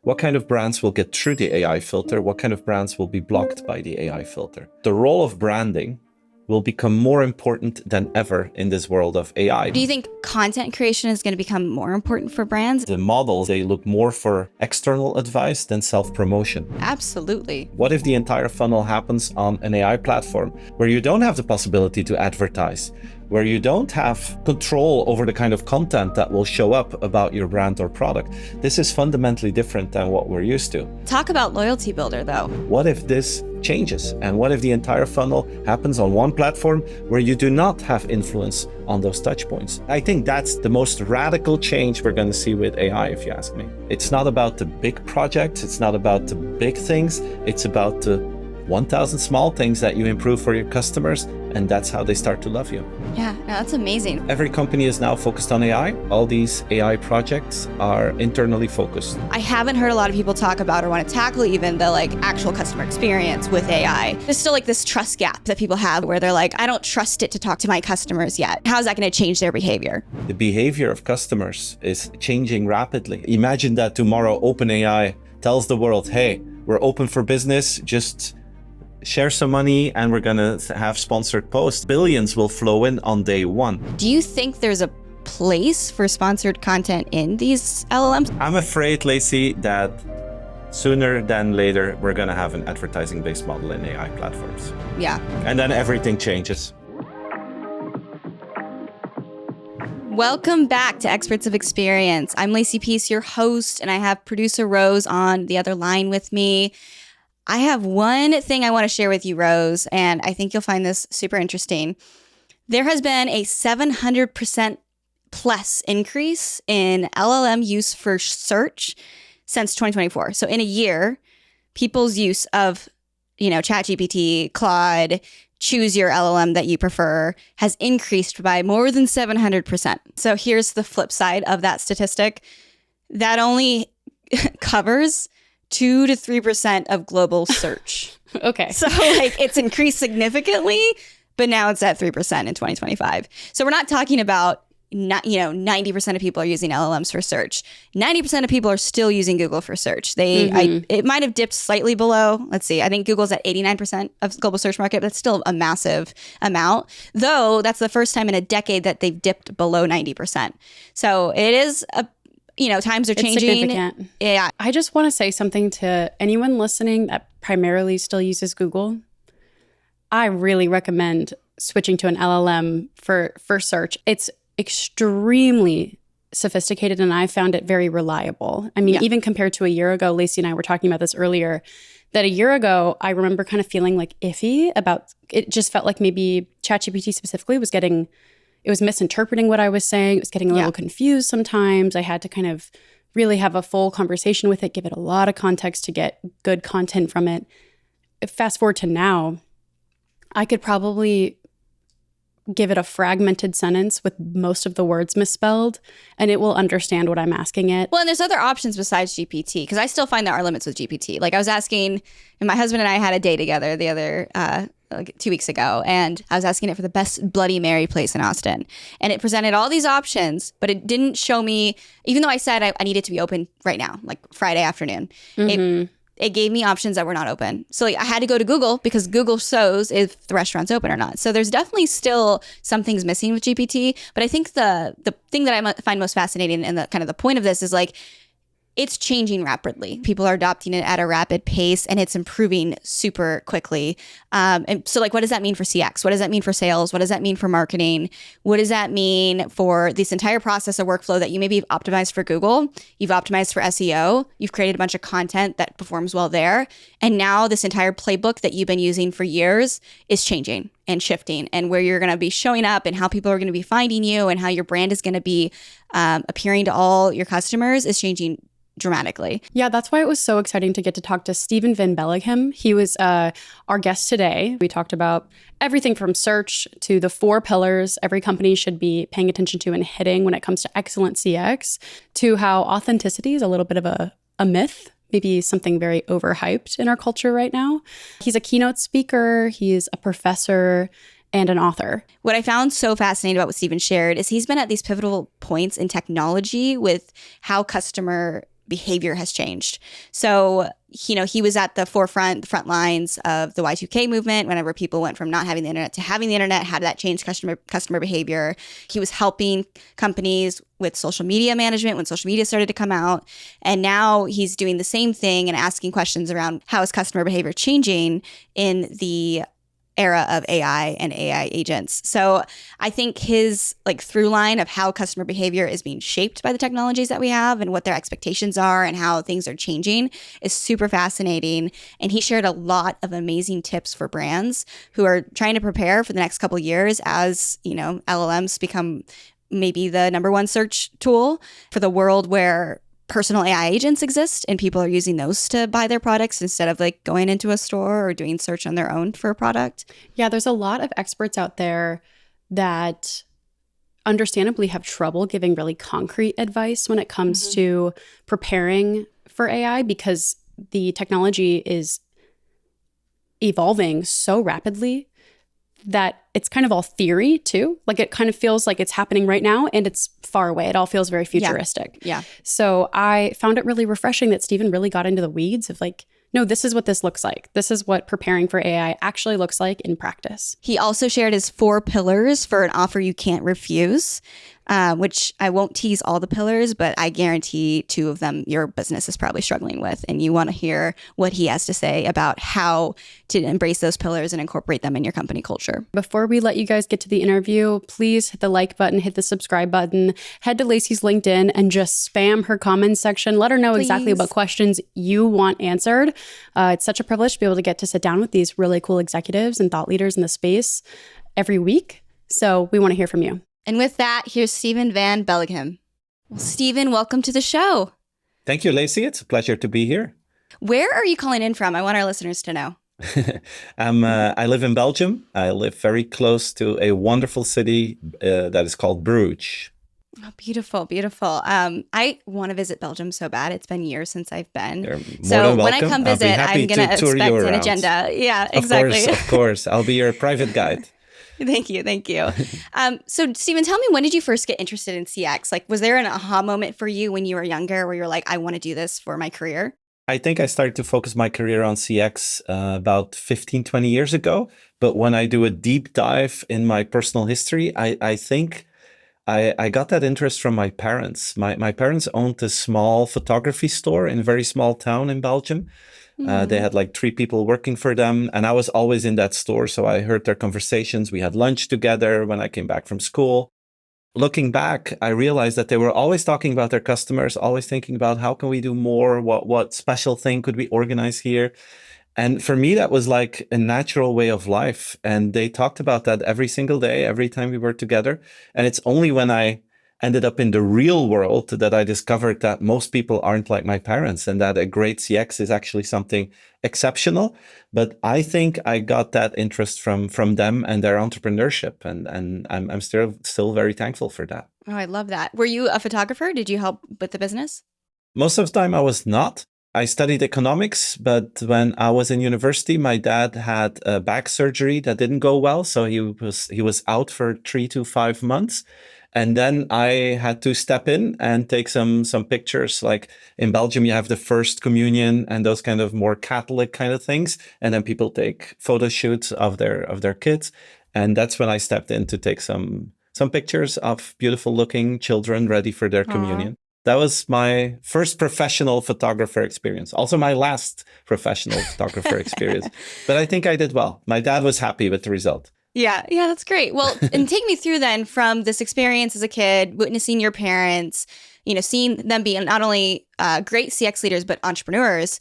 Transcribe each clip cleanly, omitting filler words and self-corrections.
What kind of brands will get through the AI filter? What kind of brands will be blocked by the AI filter? The role of branding will become more important than ever in this world of AI. Do you think content creation is going to become more important for brands? The models, they look more for external advice than self-promotion. Absolutely. What if the entire funnel happens on an AI platform where you don't have the possibility to advertise, where you don't have control over the kind of content that will show up about your brand or product? This is fundamentally different than what we're used to. Talk about loyalty builder, though. What if this changes? And what if the entire funnel happens on one platform where you do not have influence on those touch points? I think that's the most radical change we're going to see with AI, if you ask me. It's not about the big projects. It's not about the big things. It's about the 1,000 small things that you improve for your customers, and that's how they start to love you. Yeah, no, that's amazing. Every company is now focused on AI. All these AI projects are internally focused. I haven't heard a lot of people talk about or want to tackle even the actual customer experience with AI. There's still this trust gap that people have where they're like, I don't trust it to talk to my customers yet. How's that going to change their behavior? The behavior of customers is changing rapidly. Imagine that tomorrow OpenAI tells the world, hey, we're open for business, just share some money and we're gonna have sponsored posts. Billions will flow in on day one. Do you think there's a place for sponsored content in these LLMs? I'm afraid, Lacey, that sooner than later, we're gonna have an advertising-based model in AI platforms. Yeah. And then everything changes. Welcome back to Experts of Experience. I'm Lacey Peace, your host, and I have producer Rose on the other line with me. I have one thing I want to share with you, Rose, and I think you'll find this super interesting. There has been a 700% plus increase in LLM use for search since 2024. So in a year, people's use of, ChatGPT, Claude, choose your LLM that you prefer has increased by more than 700%. So here's the flip side of that statistic. That only covers 2 to 3% of global search. Okay. So it's increased significantly, but now it's at 3% in 2025. So we're not talking about 90% of people are using LLMs for search. 90% of people are still using Google for search. It might have dipped slightly below. Let's see. I think Google's at 89% of global search market, but that's still a massive amount. Though that's the first time in a decade that they've dipped below 90%. So it is times are changing. It's significant. Yeah. I just want to say something to anyone listening that primarily still uses Google. I really recommend switching to an LLM for search. It's extremely sophisticated and I found it very reliable. I mean, even compared to a year ago, Lacey and I were talking about this earlier, that a year ago, I remember kind of feeling iffy about, it just felt like maybe ChatGPT specifically it was misinterpreting what I was saying. It was getting a little confused sometimes. I had to kind of really have a full conversation with it, give it a lot of context to get good content from it. Fast forward to now, I could probably give it a fragmented sentence with most of the words misspelled, and it will understand what I'm asking it. Well, and there's other options besides GPT, because I still find there are limits with GPT. I was asking, and my husband and I had a day together the other 2 weeks ago, and I was asking it for the best Bloody Mary place in Austin. And it presented all these options, but it didn't show me, even though I said I need it to be open right now, Friday afternoon. It gave me options that were not open. So I had to go to Google because Google shows if the restaurant's open or not. So there's definitely still some things missing with GPT. But I think the thing that I find most fascinating and the point of this is it's changing rapidly. People are adopting it at a rapid pace and it's improving super quickly. And so what does that mean for CX? What does that mean for sales? What does that mean for marketing? What does that mean for this entire process of workflow that you maybe have optimized for Google? You've optimized for SEO. You've created a bunch of content that performs well there. And now this entire playbook that you've been using for years is changing and shifting, and where you're going to be showing up and how people are going to be finding you and how your brand is going to be appearing to all your customers is changing dramatically. Yeah, that's why it was so exciting to get to talk to Stephen Van Belleghem. He was our guest today. We talked about everything from search to the 4 pillars every company should be paying attention to and hitting when it comes to excellent CX, to how authenticity is a little bit of a myth, maybe something very overhyped in our culture right now. He's a keynote speaker. He's a professor and an author. What I found so fascinating about what Stephen shared is he's been at these pivotal points in technology with how customer behavior has changed. So, he was at the front lines of the Y2K movement whenever people went from not having the internet to having the internet. How did that change customer behavior? He was helping companies with social media management when social media started to come out. And now he's doing the same thing and asking questions around how is customer behavior changing in the era of AI and AI agents. So I think his through line of how customer behavior is being shaped by the technologies that we have and what their expectations are and how things are changing is super fascinating. And he shared a lot of amazing tips for brands who are trying to prepare for the next couple of years as, LLMs become maybe the number one search tool for the world where personal AI agents exist and people are using those to buy their products instead of going into a store or doing search on their own for a product. Yeah, there's a lot of experts out there that understandably have trouble giving really concrete advice when it comes to preparing for AI because the technology is evolving so rapidly that it's kind of all theory too. It kind of feels like it's happening right now and it's far away. It all feels very futuristic. Yeah. So I found it really refreshing that Stephen really got into the weeds of no, this is what this looks like. This is what preparing for AI actually looks like in practice. He also shared his 4 pillars for an offer you can't refuse, which I won't tease all the pillars, but I guarantee 2 of them your business is probably struggling with. And you want to hear what he has to say about how to embrace those pillars and incorporate them in your company culture. Before we let you guys get to the interview, please hit the like button, hit the subscribe button, head to Lacey's LinkedIn and just spam her comments section. Let her know exactly what questions you want answered. It's such a privilege to be able to get to sit down with these really cool executives and thought leaders in the space every week. So we want to hear from you. And with that, here's Stephen Van Belleghem. Well, Stephen, welcome to the show. Thank you, Lacey. It's a pleasure to be here. Where are you calling in from? I want our listeners to know. I live in Belgium. I live very close to a wonderful city that is called Bruges. Oh, beautiful, beautiful. I want to visit Belgium so bad. It's been years since I've been. So when I come visit, I'm going to expect an agenda. Yeah, exactly. Of course. I'll be your private guide. Thank you. So Stephen, tell me, when did you first get interested in CX? Was there an aha moment for you when you were younger where you're like, I want to do this for my career? I think I started to focus my career on CX about 15, 20 years ago. But when I do a deep dive in my personal history, I think I got that interest from my parents. My parents owned a small photography store in a very small town in Belgium. They had 3 people working for them, and I was always in that store. So I heard their conversations. We had lunch together when I came back from school. Looking back, I realized that they were always talking about their customers, always thinking about how can we do more? What special thing could we organize here? And for me, that was like a natural way of life. And they talked about that every single day, every time we were together. And it's only when I ended up in the real world that I discovered that most people aren't like my parents and that a great CX is actually something exceptional. But I think I got that interest from them and their entrepreneurship. And I'm still very thankful for that. Oh, I love that. Were you a photographer? Did you help with the business? Most of the time I was not. I studied economics, but when I was in university, my dad had a back surgery that didn't go well. So he was out for 3 to 5 months. And then I had to step in and take some pictures. Like in Belgium, you have the first communion and those kind of more Catholic kind of things. And then people take photo shoots of their kids. And that's when I stepped in to take some pictures of beautiful looking children ready for their communion. That was my first professional photographer experience. Also my last professional photographer experience. But I think I did well. My dad was happy with the result. Yeah, that's great. Well, and take me through then from this experience as a kid, witnessing your parents, seeing them be not only great CX leaders, but entrepreneurs.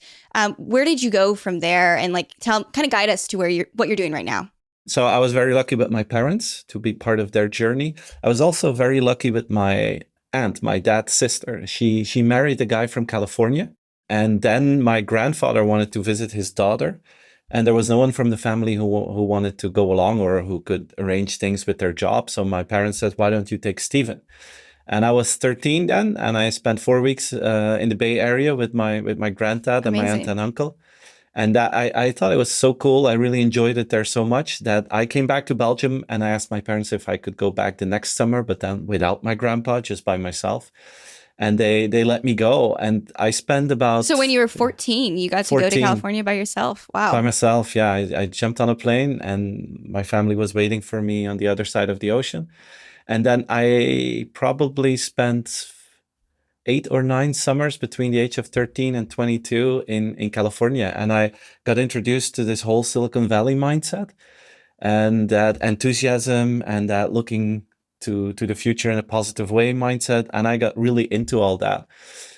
Where did you go from there? And kind of guide us to what you're doing right now. So I was very lucky with my parents to be part of their journey. I was also very lucky with my aunt, my dad's sister. She married a guy from California. And then my grandfather wanted to visit his daughter. And there was no one from the family who wanted to go along or who could arrange things with their job. So my parents said, why don't you take Stephen? And I was 13 then, and I spent 4 weeks in the Bay Area with my granddad and my aunt and uncle. And that I thought it was so cool. I really enjoyed it there so much that I came back to Belgium and I asked my parents if I could go back the next summer, but then without my grandpa, just by myself. and they let me go. And I spent about So when you were 14, you got to go to 14. California by yourself. Wow. By myself, yeah. I jumped on a plane, and my family was waiting for me on the other side of the ocean. And then I probably spent 8 or 9 summers between the age of 13 and 22 in California. And I got introduced to this whole Silicon Valley mindset and that enthusiasm and that looking to the future in a positive way mindset. And I got really into all that.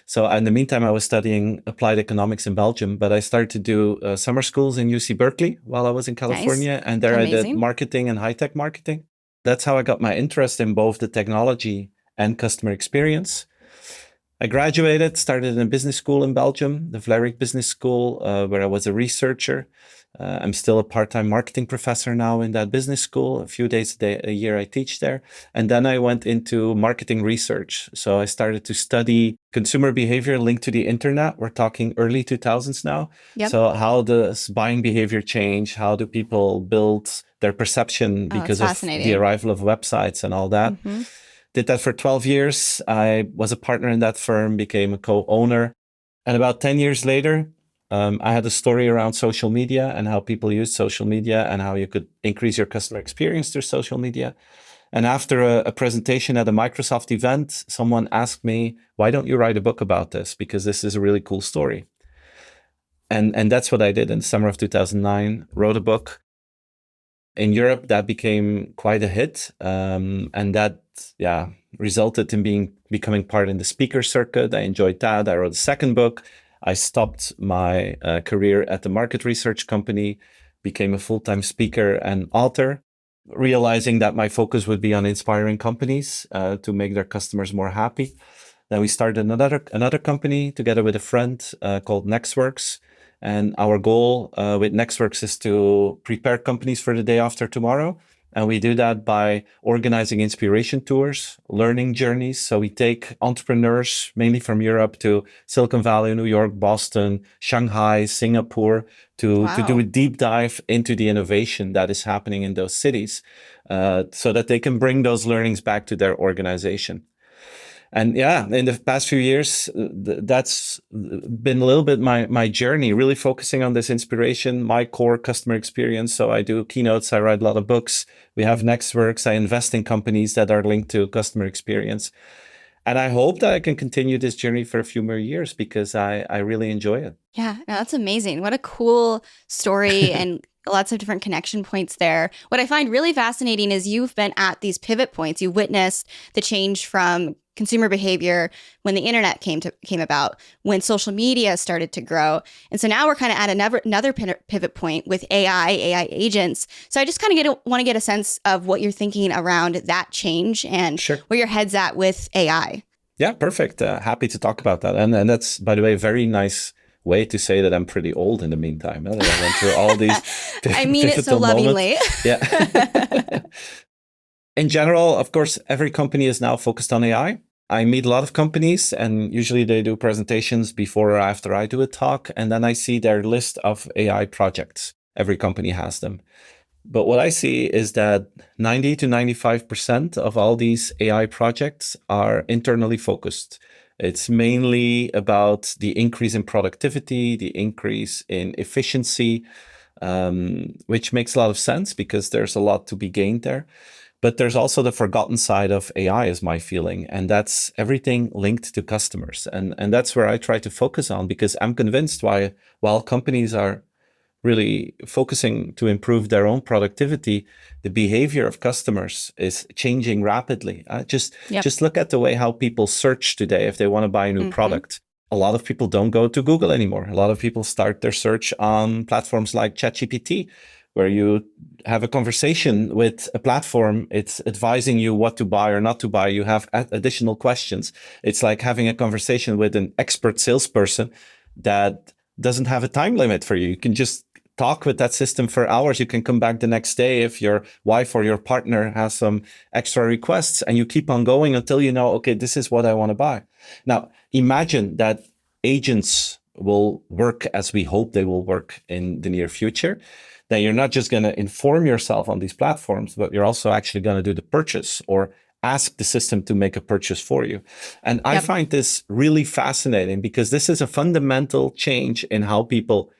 So in the meantime, I was studying applied economics in Belgium, but I started to do summer schools in UC Berkeley while I was in California. Nice. And there I did Amazing. marketing and high-tech marketing. That's how I got my interest in both the technology and customer experience. I graduated, started in a business school in Belgium, the Vlerick Business School, where I was a researcher. I'm still a part-time marketing professor now in that business school. A few days a year I teach there. And then I went into marketing research. So I started to study consumer behavior linked to the internet. We're talking early 2000s now. Yep. So how does buying behavior change? How do people build their perception because of the arrival of websites and all that? Mm-hmm. Did that for 12 years. I was a partner in that firm, became a co-owner. And about 10 years later, I had a story around social media and how people use social media and how you could increase your customer experience through social media. And after a presentation at a Microsoft event, someone asked me, why don't you write a book about this? Because this is a really cool story. And that's what I did in the summer of 2009, wrote a book. In Europe, that became quite a hit. And that, resulted in becoming part in the speaker circuit. I enjoyed that. I wrote a second book. I stopped my career at the market research company, became a full-time speaker and author, realizing that my focus would be on inspiring companies to make their customers more happy. Then we started another company together with a friend called Nextworks. And our goal with Nextworks is to prepare companies for the day after tomorrow. And we do that by organizing inspiration tours, learning journeys. So we take entrepreneurs, mainly from Europe, to Silicon Valley, New York, Boston, Shanghai, Singapore, to do a deep dive into the innovation that is happening in those cities so that they can bring those learnings back to their organization. And in the past few years, that's been a little bit my journey, really focusing on this inspiration, my core customer experience. So I do keynotes, I write a lot of books. We have Nextworks, I invest in companies that are linked to customer experience. And I hope that I can continue this journey for a few more years because I really enjoy it. Yeah, no, that's amazing. What a cool story and lots of different connection points there. What I find really fascinating is you've been at these pivot points. You witnessed the change from consumer behavior when the internet came about, when social media started to grow. And so now we're kind of at another pivot point with AI agents. So I just kind of want to get a sense of what you're thinking around that change and where your head's at with AI. Yeah, perfect. Happy to talk about that. And that's, by the way, a very nice way to say that I'm pretty old in the meantime. That I went through all these I mean it so lovingly. Yeah. In general, of course, every company is now focused on AI. I meet a lot of companies and usually they do presentations before or after I do a talk. And then I see their list of AI projects. Every company has them. But what I see is that 90 to 95% of all these AI projects are internally focused. It's mainly about the increase in productivity, the increase in efficiency, which makes a lot of sense because there's a lot to be gained there. But there's also the forgotten side of AI is my feeling. And that's everything linked to customers. And that's where I try to focus on because I'm convinced while companies are really focusing to improve their own productivity, the behavior of customers is changing rapidly. Just look at the way how people search today if they want to buy a new product. A lot of people don't go to Google anymore. A lot of people start their search on platforms like ChatGPT, where you have a conversation with a platform. It's advising you what to buy or not to buy. You have additional questions. It's like having a conversation with an expert salesperson that doesn't have a time limit for you. You can just talk with that system for hours. You can come back the next day if your wife or your partner has some extra requests, and you keep on going until you know, okay, this is what I want to buy. Now, imagine that agents will work as we hope they will work in the near future. Then you're not just going to inform yourself on these platforms, but you're also actually going to do the purchase or ask the system to make a purchase for you. And I find this really fascinating because this is a fundamental change in how people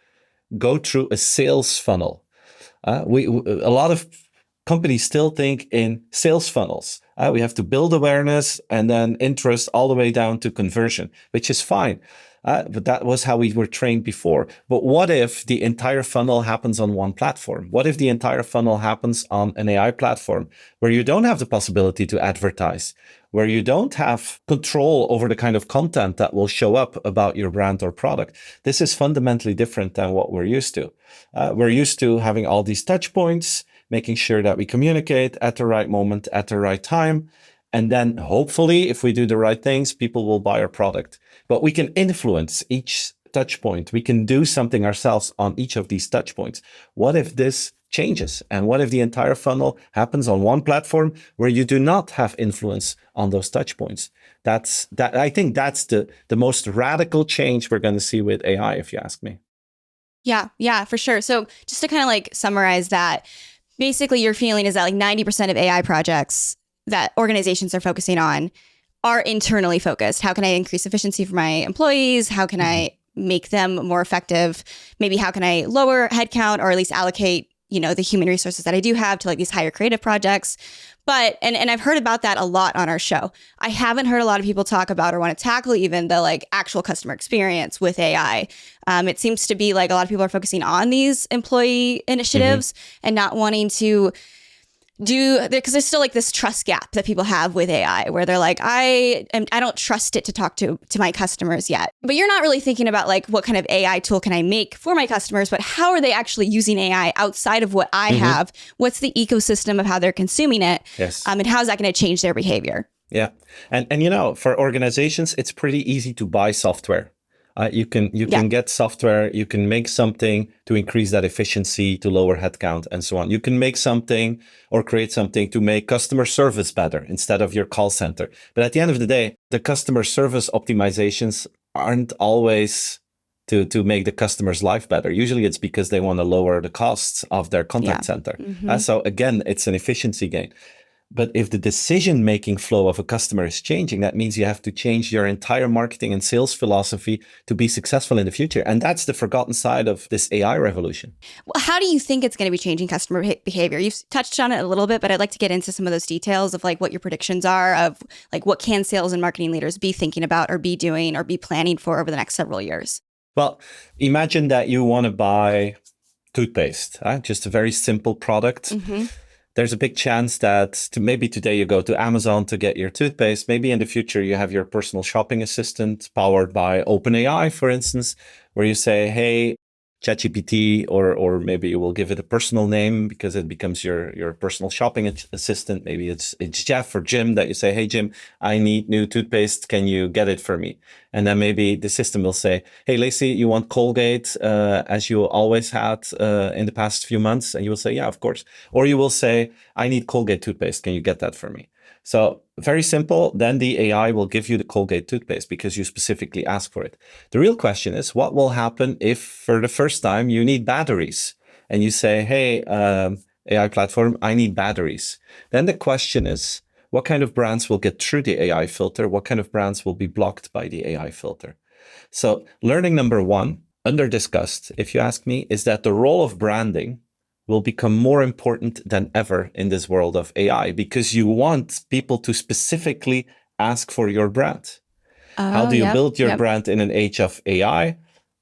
go through a sales funnel. A lot of companies still think in sales funnels. We have to build awareness and then interest all the way down to conversion, which is fine. But that was how we were trained before. But what if the entire funnel happens on one platform? What if the entire funnel happens on an AI platform where you don't have the possibility to advertise, where you don't have control over the kind of content that will show up about your brand or product? This is fundamentally different than what we're used to. We're used to having all these touch points, making sure that we communicate at the right moment, at the right time. And then hopefully, if we do the right things, people will buy our product. But we can influence each touch point. We can do something ourselves on each of these touch points. What if this changes? And what if the entire funnel happens on one platform where you do not have influence on those touch points? I think that's the most radical change we're going to see with AI, if you ask me. Yeah, for sure. So just to kind of like summarize that, basically your feeling is that like 90% of AI projects that organizations are focusing on are internally focused. How can I increase efficiency for my employees? How can I make them more effective? Maybe how can I lower headcount or at least allocate, the human resources that I do have to like these higher creative projects. But, and I've heard about that a lot on our show. I haven't heard a lot of people talk about or want to tackle even the like actual customer experience with AI. It seems to be like a lot of people are focusing on these employee initiatives and not wanting to because there's still like this trust gap that people have with AI where they're like, I don't trust it to talk to my customers yet. But you're not really thinking about like what kind of AI tool can I make for my customers, but how are they actually using AI outside of what I have? What's the ecosystem of how they're consuming it? Yes. And how is that going to change their behavior? Yeah. And for organizations, it's pretty easy to buy software. You can get software, you can make something to increase that efficiency, to lower headcount and so on. You can make something or create something to make customer service better instead of your call center. But at the end of the day, the customer service optimizations aren't always to make the customer's life better. Usually it's because they want to lower the costs of their contact center. So again, it's an efficiency gain. But if the decision-making flow of a customer is changing, that means you have to change your entire marketing and sales philosophy to be successful in the future. And that's the forgotten side of this AI revolution. Well, how do you think it's going to be changing customer behavior? You've touched on it a little bit, but I'd like to get into some of those details of like what your predictions are of like what can sales and marketing leaders be thinking about or be doing or be planning for over the next several years? Well, imagine that you want to buy toothpaste, just a very simple product. There's a big chance that maybe today you go to Amazon to get your toothpaste. Maybe in the future you have your personal shopping assistant powered by OpenAI, for instance, where you say, hey, ChatGPT, or maybe you will give it a personal name because it becomes your personal shopping assistant. Maybe it's Jeff or Jim that you say, hey, Jim, I need new toothpaste. Can you get it for me? And then maybe the system will say, hey, Lacey, you want Colgate as you always had in the past few months? And you will say, yeah, of course. Or you will say, I need Colgate toothpaste. Can you get that for me? So very simple. Then the AI will give you the Colgate toothpaste because you specifically ask for it. The real question is, what will happen if for the first time you need batteries and you say, hey, AI platform, I need batteries. Then the question is, what kind of brands will get through the AI filter? What kind of brands will be blocked by the AI filter? So learning number one, under discussed, if you ask me, is that the role of branding will become more important than ever in this world of AI because you want people to specifically ask for your brand. How do you build your brand in an age of AI?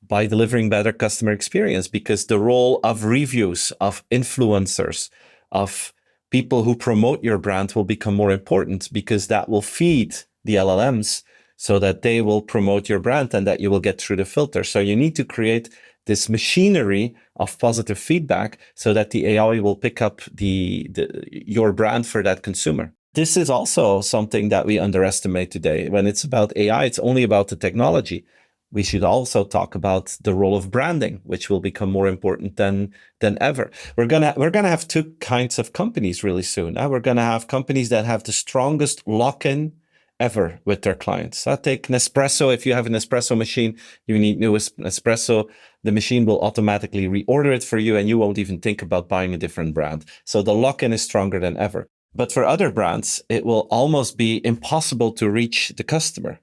By delivering better customer experience, because the role of reviews, of influencers, of people who promote your brand will become more important because that will feed the LLMs so that they will promote your brand and that you will get through the filter. So you need to create this machinery of positive feedback so that the AI will pick up your brand for that consumer. This is also something that we underestimate today. When it's about AI, it's only about the technology. We should also talk about the role of branding, which will become more important than ever. We're gonna have two kinds of companies really soon. We're gonna have companies that have the strongest lock-in ever with their clients. Take Nespresso. If you have an espresso machine, you need new espresso. The machine will automatically reorder it for you and you won't even think about buying a different brand. So the lock-in is stronger than ever. But for other brands, it will almost be impossible to reach the customer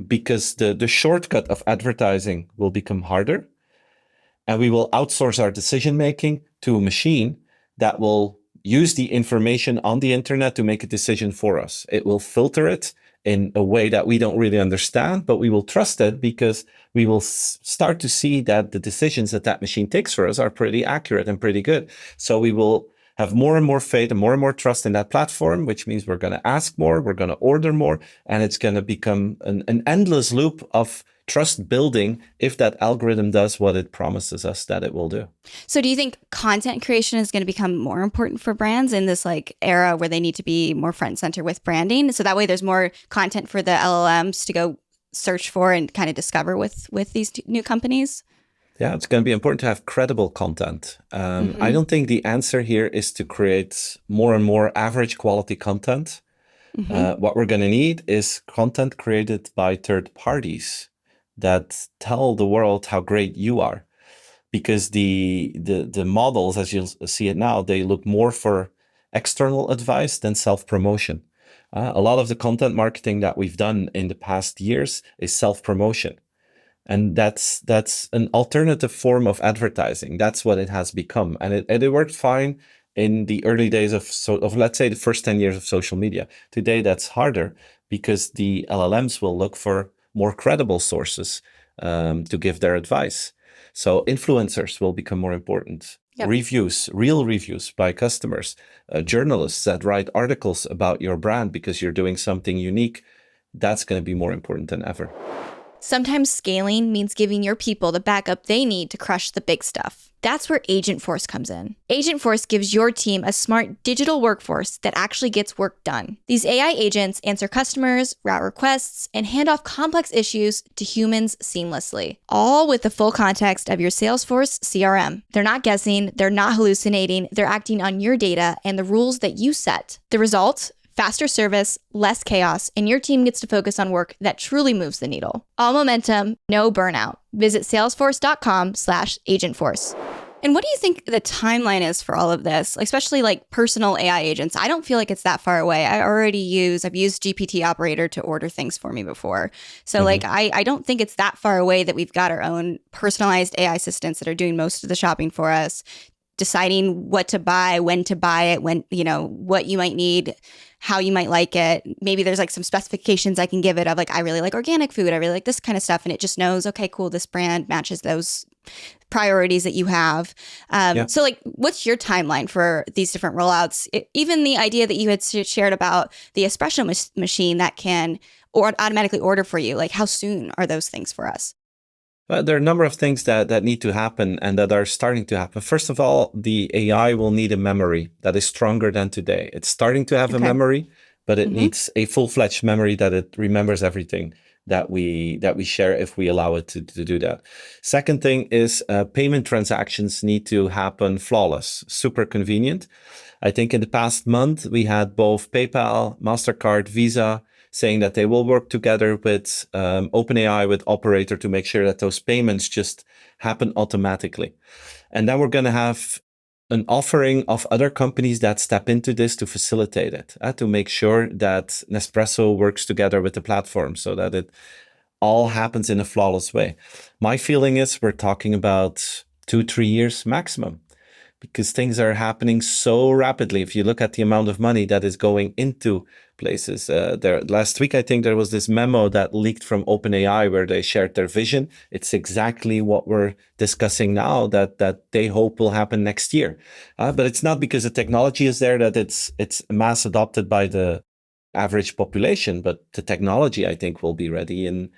because the shortcut of advertising will become harder. And we will outsource our decision making to a machine that will use the information on the internet to make a decision for us. It will filter it in a way that we don't really understand, but we will trust it because we will start to see that the decisions that machine takes for us are pretty accurate and pretty good. So we will have more and more faith and more trust in that platform, which means we're going to ask more, we're going to order more, and it's going to become an endless loop of trust building if that algorithm does what it promises us that it will do. So do you think content creation is going to become more important for brands in this like era where they need to be more front and center with branding? So that way there's more content for the LLMs to go search for and kind of discover with these new companies? Yeah, it's going to be important to have credible content. I don't think the answer here is to create more and more average quality content. What we're going to need is content created by third parties that tell the world how great you are. Because the models, as you'll see it now, they look more for external advice than self-promotion. A lot of the content marketing that we've done in the past years is self-promotion. And that's an alternative form of advertising. That's what it has become. And it worked fine in the early days of let's say the first 10 years of social media. Today, that's harder because the LLMs will look for more credible sources to give their advice. So influencers will become more important. Yep. Reviews, real reviews by customers, journalists that write articles about your brand because you're doing something unique. That's going to be more important than ever. Sometimes scaling means giving your people the backup they need to crush the big stuff. That's where Agentforce comes in. Agentforce gives your team a smart digital workforce that actually gets work done. These AI agents answer customers, route requests, and hand off complex issues to humans seamlessly, all with the full context of your Salesforce CRM. They're not guessing, they're not hallucinating, they're acting on your data and the rules that you set. The result? Faster service, less chaos, and your team gets to focus on work that truly moves the needle. All momentum, no burnout. Visit salesforce.com/agentforce. And what do you think the timeline is for all of this, especially like personal AI agents? I don't feel like it's that far away. I've used GPT Operator to order things for me before. So I don't think it's that far away that we've got our own personalized AI assistants that are doing most of the shopping for us, deciding what to buy, when to buy it, when, what you might need, how you might like it. Maybe there's like some specifications I can give it of like, I really like organic food. I really like this kind of stuff. And it just knows, okay, cool, this brand matches those priorities that you have. So like, what's your timeline for these different rollouts? Even the idea that you had shared about the espresso machine that can automatically order for you, like how soon are those things for us? There are a number of things that need to happen and that are starting to happen. First of all, the AI will need a memory that is stronger than today. It's starting to have a memory, but it needs a full-fledged memory that it remembers everything that we share if we allow it to do that. Second thing is payment transactions need to happen flawless, super convenient. I think in the past month, we had both PayPal, MasterCard, Visa, saying that they will work together with OpenAI, with Operator to make sure that those payments just happen automatically. And then we're going to have an offering of other companies that step into this to facilitate it, to make sure that Nespresso works together with the platform so that it all happens in a flawless way. My feeling is we're talking about 2-3 years maximum, because things are happening so rapidly. If you look at the amount of money that is going into places, last week, I think there was this memo that leaked from OpenAI where they shared their vision. It's exactly what we're discussing now that they hope will happen next year. But it's not because the technology is there that it's mass adopted by the average population, but the technology, I think, will be ready in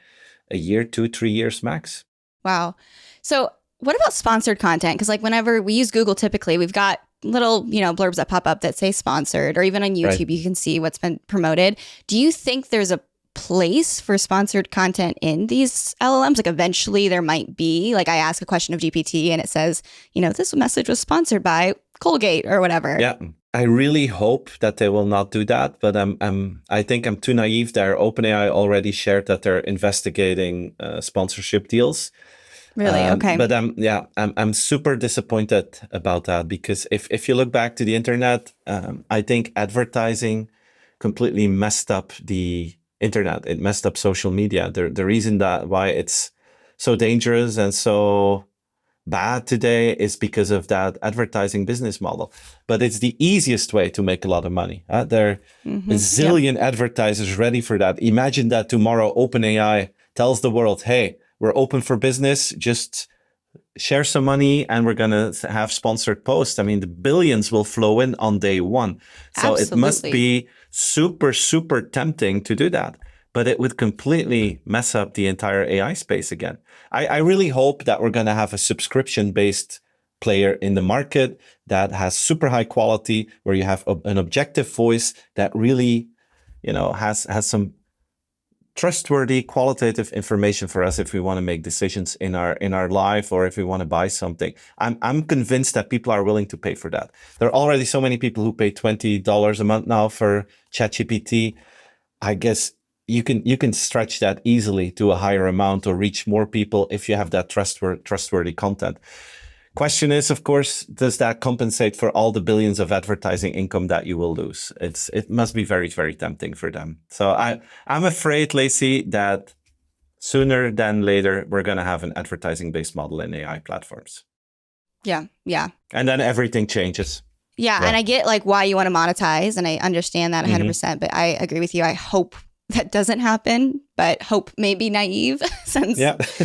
a year, 2-3 years max. Wow. So what about sponsored content? Because like whenever we use Google, typically we've got little, blurbs that pop up that say sponsored, or even on YouTube, you can see what's been promoted. Do you think there's a place for sponsored content in these LLMs? Like eventually there might be, like I ask a question of GPT and it says, this message was sponsored by Colgate or whatever. Yeah. I really hope that they will not do that, but I think I'm too naive there. OpenAI already shared that they're investigating sponsorship deals. Really? Okay. But I'm super disappointed about that, because if you look back to the internet, I think advertising completely messed up the internet. It messed up social media. The reason that why it's so dangerous and so bad today is because of that advertising business model. But it's the easiest way to make a lot of money. There are a zillion advertisers ready for that. Imagine that tomorrow OpenAI tells the world, hey, we're open for business, just share some money and we're going to have sponsored posts. I mean, the billions will flow in on day one. So Absolutely. it must be super, super tempting to do that. But it would completely mess up the entire AI space again. I really hope that we're going to have a subscription-based player in the market that has super high quality, where you have an objective voice that really, has some trustworthy qualitative information for us if we want to make decisions in our life, or if we want to buy something. I'm convinced that people are willing to pay for that. There are already so many people who pay $20 a month now for ChatGPT. I guess you can stretch that easily to a higher amount or reach more people if you have that trustworthy content. Question is, of course, does that compensate for all the billions of advertising income that you will lose? It must be very, very tempting for them. So I'm afraid, Lacey, that sooner than later, we're going to have an advertising-based model in AI platforms. Yeah. And then everything changes. Yeah. And I get like why you want to monetize, and I understand that 100%, but I agree with you. I hope that doesn't happen, but hope may be naive since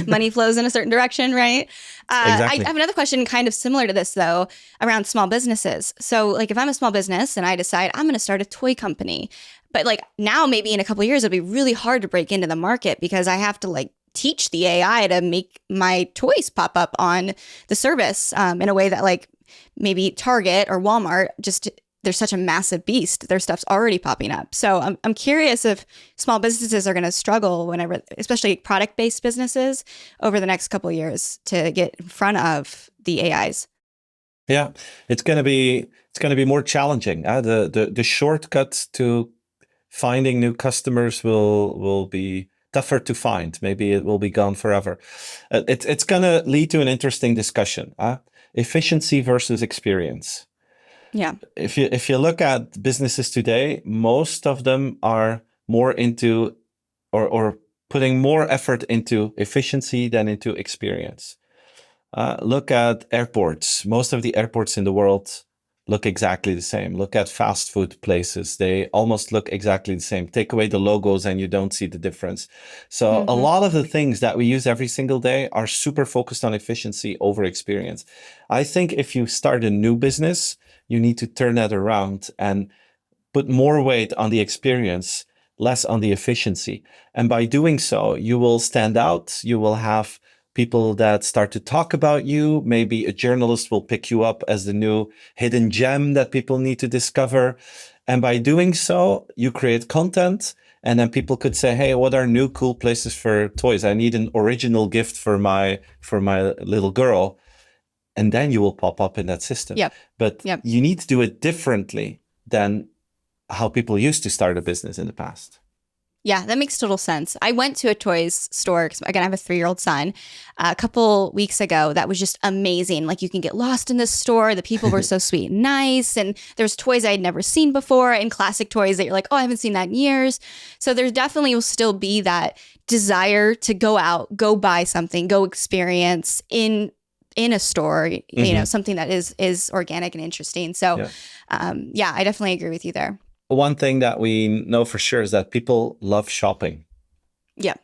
money flows in a certain direction, right? Exactly. I have another question kind of similar to this, though, around small businesses. So like if I'm a small business and I decide I'm going to start a toy company, but like now maybe in a couple of years, it'll be really hard to break into the market because I have to like teach the AI to make my toys pop up on the service in a way that like maybe Target or Walmart just they're such a massive beast. Their stuff's already popping up. So I'm curious if small businesses are going to struggle whenever, especially product-based businesses, over the next couple of years to get in front of the AIs. Yeah, it's going to be more challenging. The shortcuts to finding new customers will be tougher to find. Maybe it will be gone forever. It's going to lead to an interesting discussion. Efficiency versus experience. Yeah. If you look at businesses today, most of them are more into or putting more effort into efficiency than into experience. Look at airports. Most of the airports in the world look exactly the same. Look at fast food places. They almost look exactly the same. Take away the logos and you don't see the difference. So a lot of the things that we use every single day are super focused on efficiency over experience. I think if you start a new business, you need to turn that around and put more weight on the experience, less on the efficiency. And by doing so, you will stand out. You will have people that start to talk about you. Maybe a journalist will pick you up as the new hidden gem that people need to discover. And by doing so, you create content. And then people could say, hey, what are new cool places for toys? I need an original gift for my little girl. And then you will pop up in that system. But you need to do it differently than how people used to start a business in the past. Yeah, that makes total sense. I went to a toys store, 'cause again, I have a 3-year-old son, a couple weeks ago. That was just amazing. Like you can get lost in this store. The people were so sweet and nice. And there's toys I had never seen before and classic toys that you're like, oh, I haven't seen that in years. So there definitely will still be that desire to go out, go buy something, go experience in a store, you know, something that is organic and interesting. So I definitely agree with you there. One thing that we know for sure is that people love shopping. Yeah.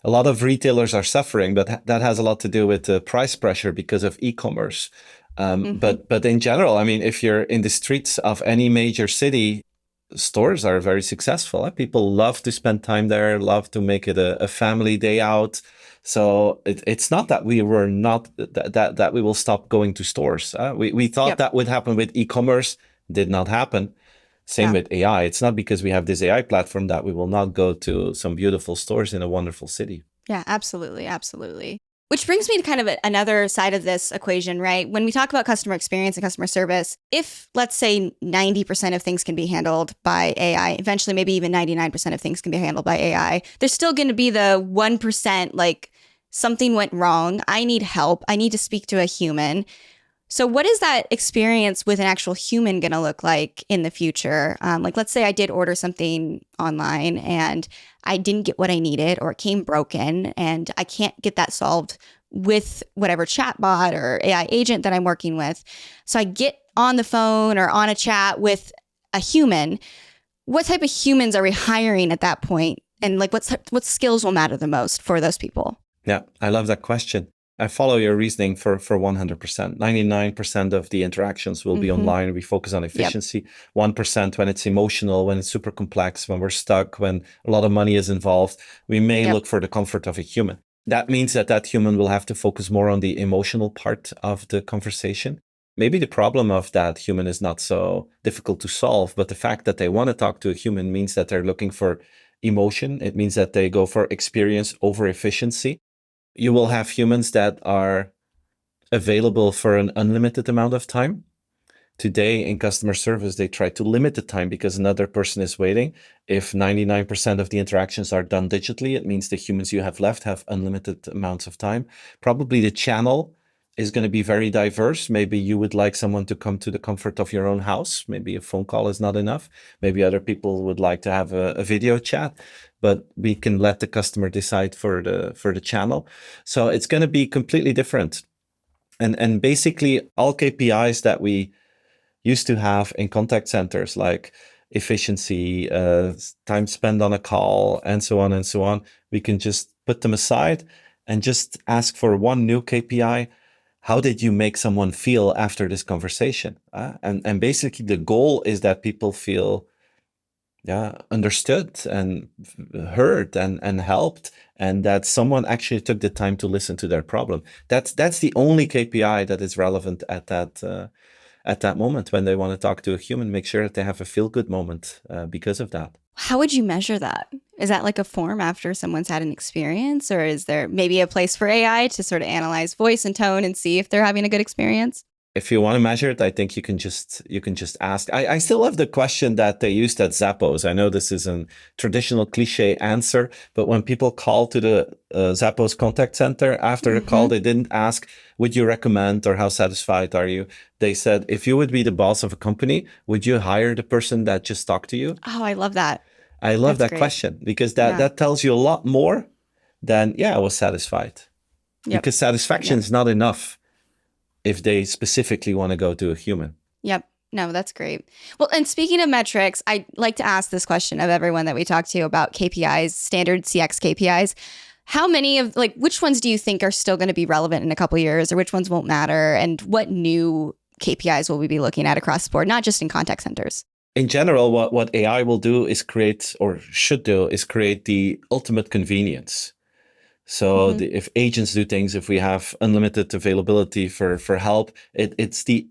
A lot of retailers are suffering, but that has a lot to do with the price pressure because of e-commerce. But in general, I mean, if you're in the streets of any major city, stores are very successful. People love to spend time there, love to make it a family day out. So it's not that we were not that we will stop going to stores. We thought that would happen with e-commerce, did not happen. Same with AI. It's not because we have this AI platform that we will not go to some beautiful stores in a wonderful city. Yeah, absolutely. Absolutely. Which brings me to kind of another side of this equation, right? When we talk about customer experience and customer service, if let's say 90% of things can be handled by AI, eventually maybe even 99% of things can be handled by AI, there's still going to be the 1% like something went wrong. I need help. I need to speak to a human. So what is that experience with an actual human going to look like in the future? Like, let's say I did order something online and I didn't get what I needed, or it came broken, and I can't get that solved with whatever chatbot or AI agent that I'm working with. So I get on the phone or on a chat with a human. What type of humans are we hiring at that point? And like, what skills will matter the most for those people? Yeah, I love that question. I follow your reasoning for 100%. 99% of the interactions will be online. We focus on efficiency. 1% when it's emotional, when it's super complex, when we're stuck, when a lot of money is involved, we may look for the comfort of a human. That means that human will have to focus more on the emotional part of the conversation. Maybe the problem of that human is not so difficult to solve, but the fact that they want to talk to a human means that they're looking for emotion. It means that they go for experience over efficiency. You will have humans that are available for an unlimited amount of time. Today in customer service, they try to limit the time because another person is waiting. If 99% of the interactions are done digitally, it means the humans you have left have unlimited amounts of time. Probably the channel is going to be very diverse. Maybe you would like someone to come to the comfort of your own house. Maybe a phone call is not enough. Maybe other people would like to have a video chat, but we can let the customer decide for the channel. So it's going to be completely different. And basically all KPIs that we used to have in contact centers, like efficiency, time spent on a call, and so on, we can just put them aside and just ask for one new KPI. How did you make someone feel after this conversation? And basically the goal is that people feel understood and heard and helped, and that someone actually took the time to listen to their problem. That's the only KPI that is relevant at that moment when they want to talk to a human. Make sure that they have a feel-good moment because of that. How would you measure that? Is that like a form after someone's had an experience, or is there maybe a place for AI to sort of analyze voice and tone and see if they're having a good experience? If you want to measure it, I think you can just ask. I still have the question that they used at Zappos. I know this is a traditional cliche answer, but when people call to the Zappos contact center after the call, they didn't ask, would you recommend, or how satisfied are you? They said, if you would be the boss of a company, would you hire the person that just talked to you? Oh, I love that. I love That's that great. question, because that tells you a lot more than, I was satisfied. Yep. Because satisfaction is not enough if they specifically want to go to a human. Yep. No, that's great. Well, and speaking of metrics, I like to ask this question of everyone that we talk to about KPIs, standard CX KPIs. How many of, which ones do you think are still going to be relevant in a couple of years, or which ones won't matter? And what new KPIs will we be looking at across the board, not just in contact centers? In general, what AI will do is create, or should do, is create the ultimate convenience. So if agents do things, if we have unlimited availability for help, it's the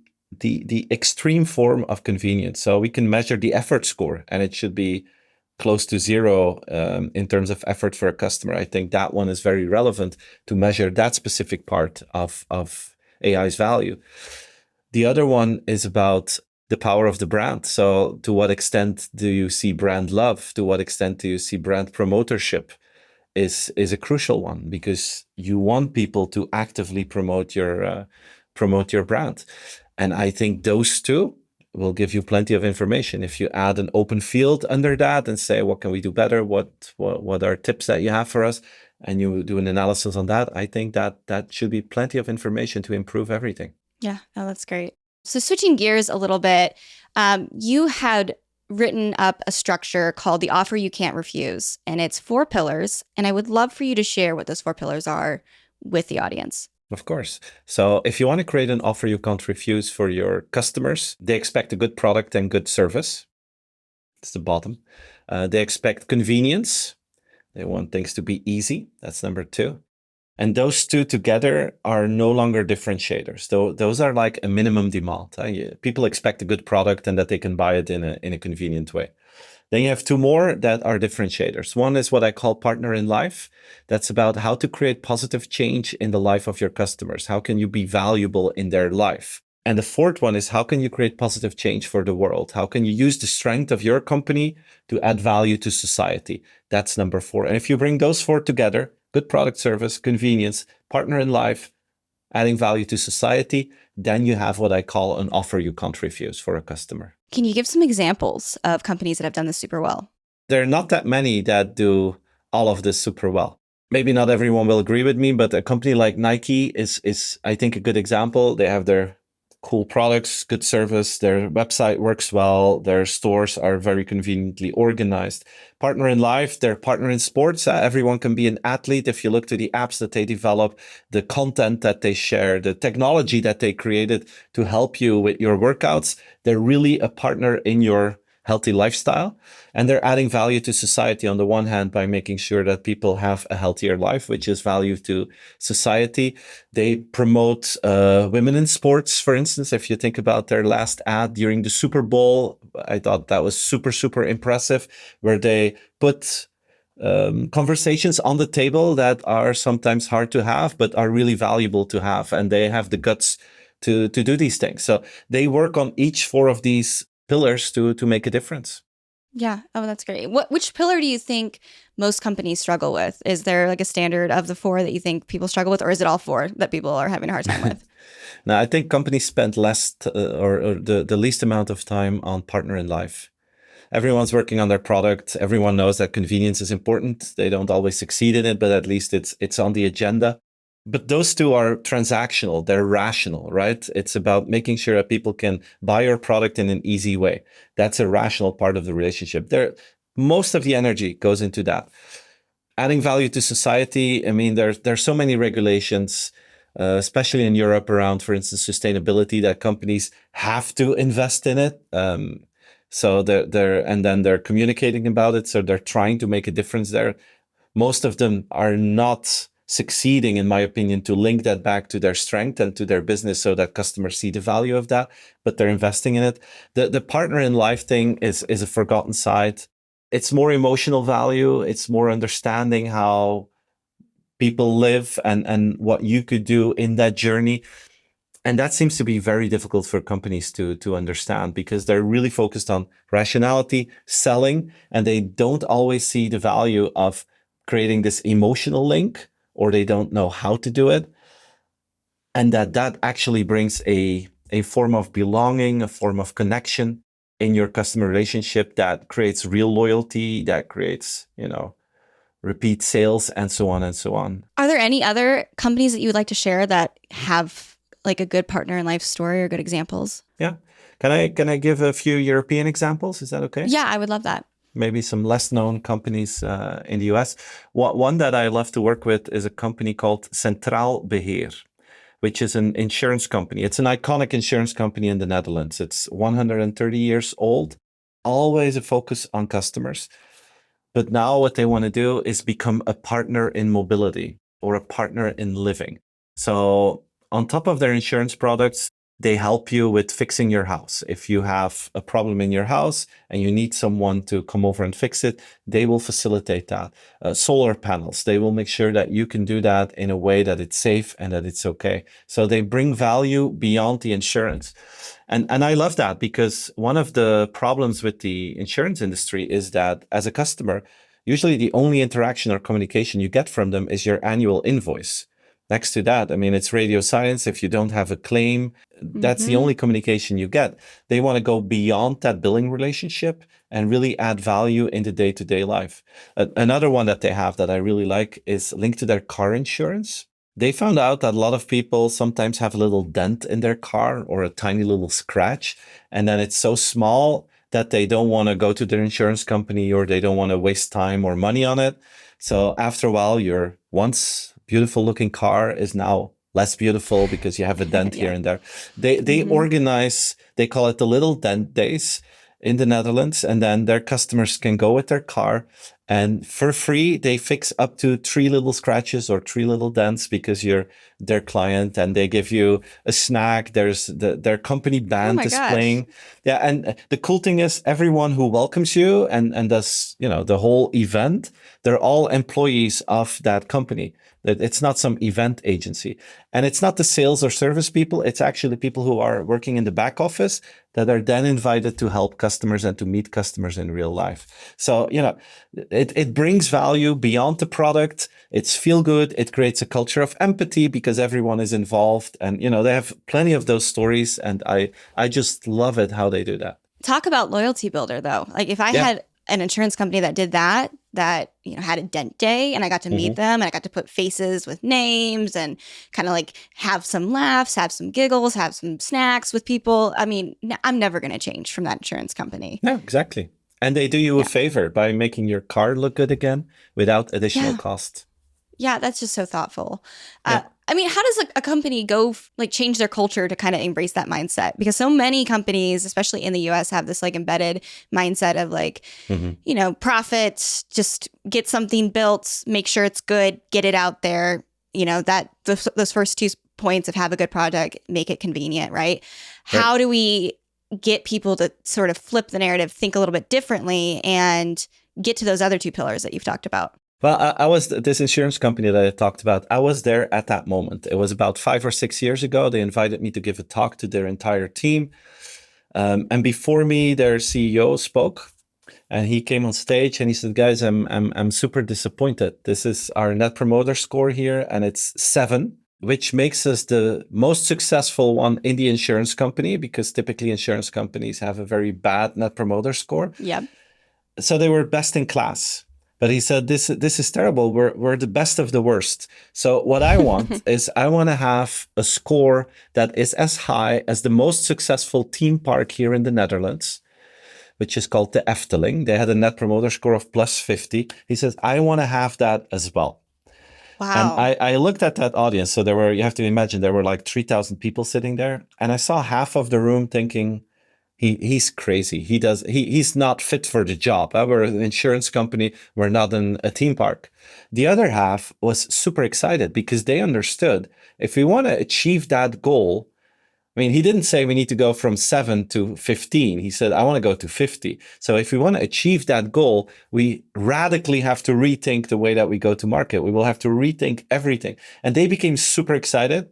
extreme form of convenience. So we can measure the effort score, and it should be close to zero in terms of effort for a customer. I think that one is very relevant to measure that specific part of AI's value. The other one is about the power of the brand. So to what extent do you see brand love? To what extent do you see brand promotership? Is a crucial one, because you want people to actively promote your brand. And I think those two will give you plenty of information. If you add an open field under that and say, what can we do better? What are tips that you have for us? And you do an analysis on that, I think that should be plenty of information to improve everything. Yeah, no, that's great. So switching gears a little bit, you had written up a structure called the offer you can't refuse, and it's 4 pillars. And I would love for you to share what those 4 pillars are with the audience. Of course. So if you want to create an offer you can't refuse for your customers, they expect a good product and good service. It's the bottom. They expect convenience. They want things to be easy. That's number 2. And those two together are no longer differentiators. Those are like a minimum demand. People expect a good product and that they can buy it in a convenient way. Then you have 2 more that are differentiators. One is what I call partner in life. That's about how to create positive change in the life of your customers. How can you be valuable in their life? And the 4th one is, how can you create positive change for the world? How can you use the strength of your company to add value to society? That's number 4. And if you bring those 4 together, good product service, convenience, partner in life, adding value to society, then you have what I call an offer you can't refuse for a customer. Can you give some examples of companies that have done this super well? There are not that many that do all of this super well. Maybe not everyone will agree with me, but a company like Nike is I think, a good example. They have their cool products, good service, their website works well, their stores are very conveniently organized. Partner in life, their partner in sports. Everyone can be an athlete. If you look to the apps that they develop, the content that they share, the technology that they created to help you with your workouts, they're really a partner in your healthy lifestyle. And they're adding value to society on the one hand by making sure that people have a healthier life, which is value to society. They promote women in sports, for instance. If you think about their last ad during the Super Bowl, I thought that was super, super impressive, where they put conversations on the table that are sometimes hard to have, but are really valuable to have. And they have the guts to do these things. So they work on each four of these pillars to make a difference. Yeah. Oh, that's great. Which pillar do you think most companies struggle with? Is there like a standard of the four that you think people struggle with, or is it all four that people are having a hard time with? Now, I think companies spend less or the least amount of time on partner in life. Everyone's working on their product. Everyone knows that convenience is important. They don't always succeed in it, but at least it's on the agenda. But those two are transactional. They're rational, right? It's about making sure that people can buy your product in an easy way. That's a rational part of the relationship. Most of the energy goes into that. Adding value to society. I mean, there's so many regulations, especially in Europe around, for instance, sustainability, that companies have to invest in it. So they're communicating about it. So they're trying to make a difference there. Most of them are not succeeding, in my opinion, to link that back to their strength and to their business so that customers see the value of that, but they're investing in it. The partner in life thing is a forgotten side. It's more emotional value. It's more understanding how people live and what you could do in that journey. And that seems to be very difficult for companies to understand, because they're really focused on rationality, selling, and they don't always see the value of creating this emotional link, or they don't know how to do it. And that actually brings a form of belonging, a form of connection in your customer relationship that creates real loyalty, that creates, repeat sales, and so on and so on. Are there any other companies that you would like to share that have like a good partner in life story or good examples? Yeah. Can I give a few European examples? Is that okay? Yeah, I would love that. Maybe some less known companies in the US. One that I love to work with is a company called Centraal Beheer, which is an insurance company. It's an iconic insurance company in the Netherlands. It's 130 years old, always a focus on customers. But now what they want to do is become a partner in mobility or a partner in living. So on top of their insurance products, they help you with fixing your house. If you have a problem in your house and you need someone to come over and fix it, they will facilitate that. Solar panels, they will make sure that you can do that in a way that it's safe and that it's okay. So they bring value beyond the insurance. And I love that, because one of the problems with the insurance industry is that as a customer, usually the only interaction or communication you get from them is your annual invoice. Next to that, I mean, it's radio silence. If you don't have a claim, that's the only communication you get. They want to go beyond that billing relationship and really add value in the day-to-day life. Another one that they have that I really like is linked to their car insurance. They found out that a lot of people sometimes have a little dent in their car or a tiny little scratch, and then it's so small that they don't want to go to their insurance company, or they don't want to waste time or money on it. So after a while, your once beautiful looking car is now less beautiful because you have a dent here and there. They organize, they call it the little dent days in the Netherlands, and then their customers can go with their car, and for free they fix up to 3 little scratches or 3 little dents, because you're their client, and they give you a snack. There's their company band is playing. Yeah, and the cool thing is everyone who welcomes you and does, the whole event, they're all employees of that company. It's not some event agency. And it's not the sales or service people. It's actually people who are working in the back office that are then invited to help customers and to meet customers in real life. So, it brings value beyond the product. It's feel good. It creates a culture of empathy because everyone is involved. And, they have plenty of those stories. And I just love it how they do that. Talk about loyalty builder, though. Like if I had an insurance company that did that had a dent day, and I got to meet them, and I got to put faces with names and kind of like have some laughs, have some giggles, have some snacks with people. I mean, I'm never going to change from that insurance company. No, exactly. And they do you a favor by making your car look good again without additional cost. Yeah, that's just so thoughtful. I mean, how does a company go change their culture to kind of embrace that mindset? Because so many companies, especially in the US, have this embedded mindset of profit, just get something built, make sure it's good, get it out there. That those first 2 points of have a good product, make it convenient, right? How do we get people to sort of flip the narrative, think a little bit differently, and get to those other 2 pillars that you've talked about? Well, I was this insurance company that I talked about. I was there at that moment. It was about 5 or 6 years ago. They invited me to give a talk to their entire team. And before me, their CEO spoke, and he came on stage and he said, "Guys, I'm super disappointed. This is our net promoter score here, and it's 7, which makes us the most successful one in the insurance company, because typically insurance companies have a very bad net promoter score." Yep. So they were best in class. But he said, this is terrible. We're the best of the worst. So what I want is I want to have a score that is as high as the most successful theme park here in the Netherlands, which is called the Efteling. They had a net promoter score of plus 50. He says, I want to have that as well. Wow. And I looked at that audience. So you have to imagine, there were like 3,000 people sitting there. And I saw half of the room thinking, he's crazy. He's not fit for the job. We're an insurance company. We're not in a theme park. The other half was super excited because they understood if we want to achieve that goal. I mean, he didn't say we need to go from 7 to 15. He said, I want to go to 50. So if we want to achieve that goal, we radically have to rethink the way that we go to market. We will have to rethink everything. And they became super excited.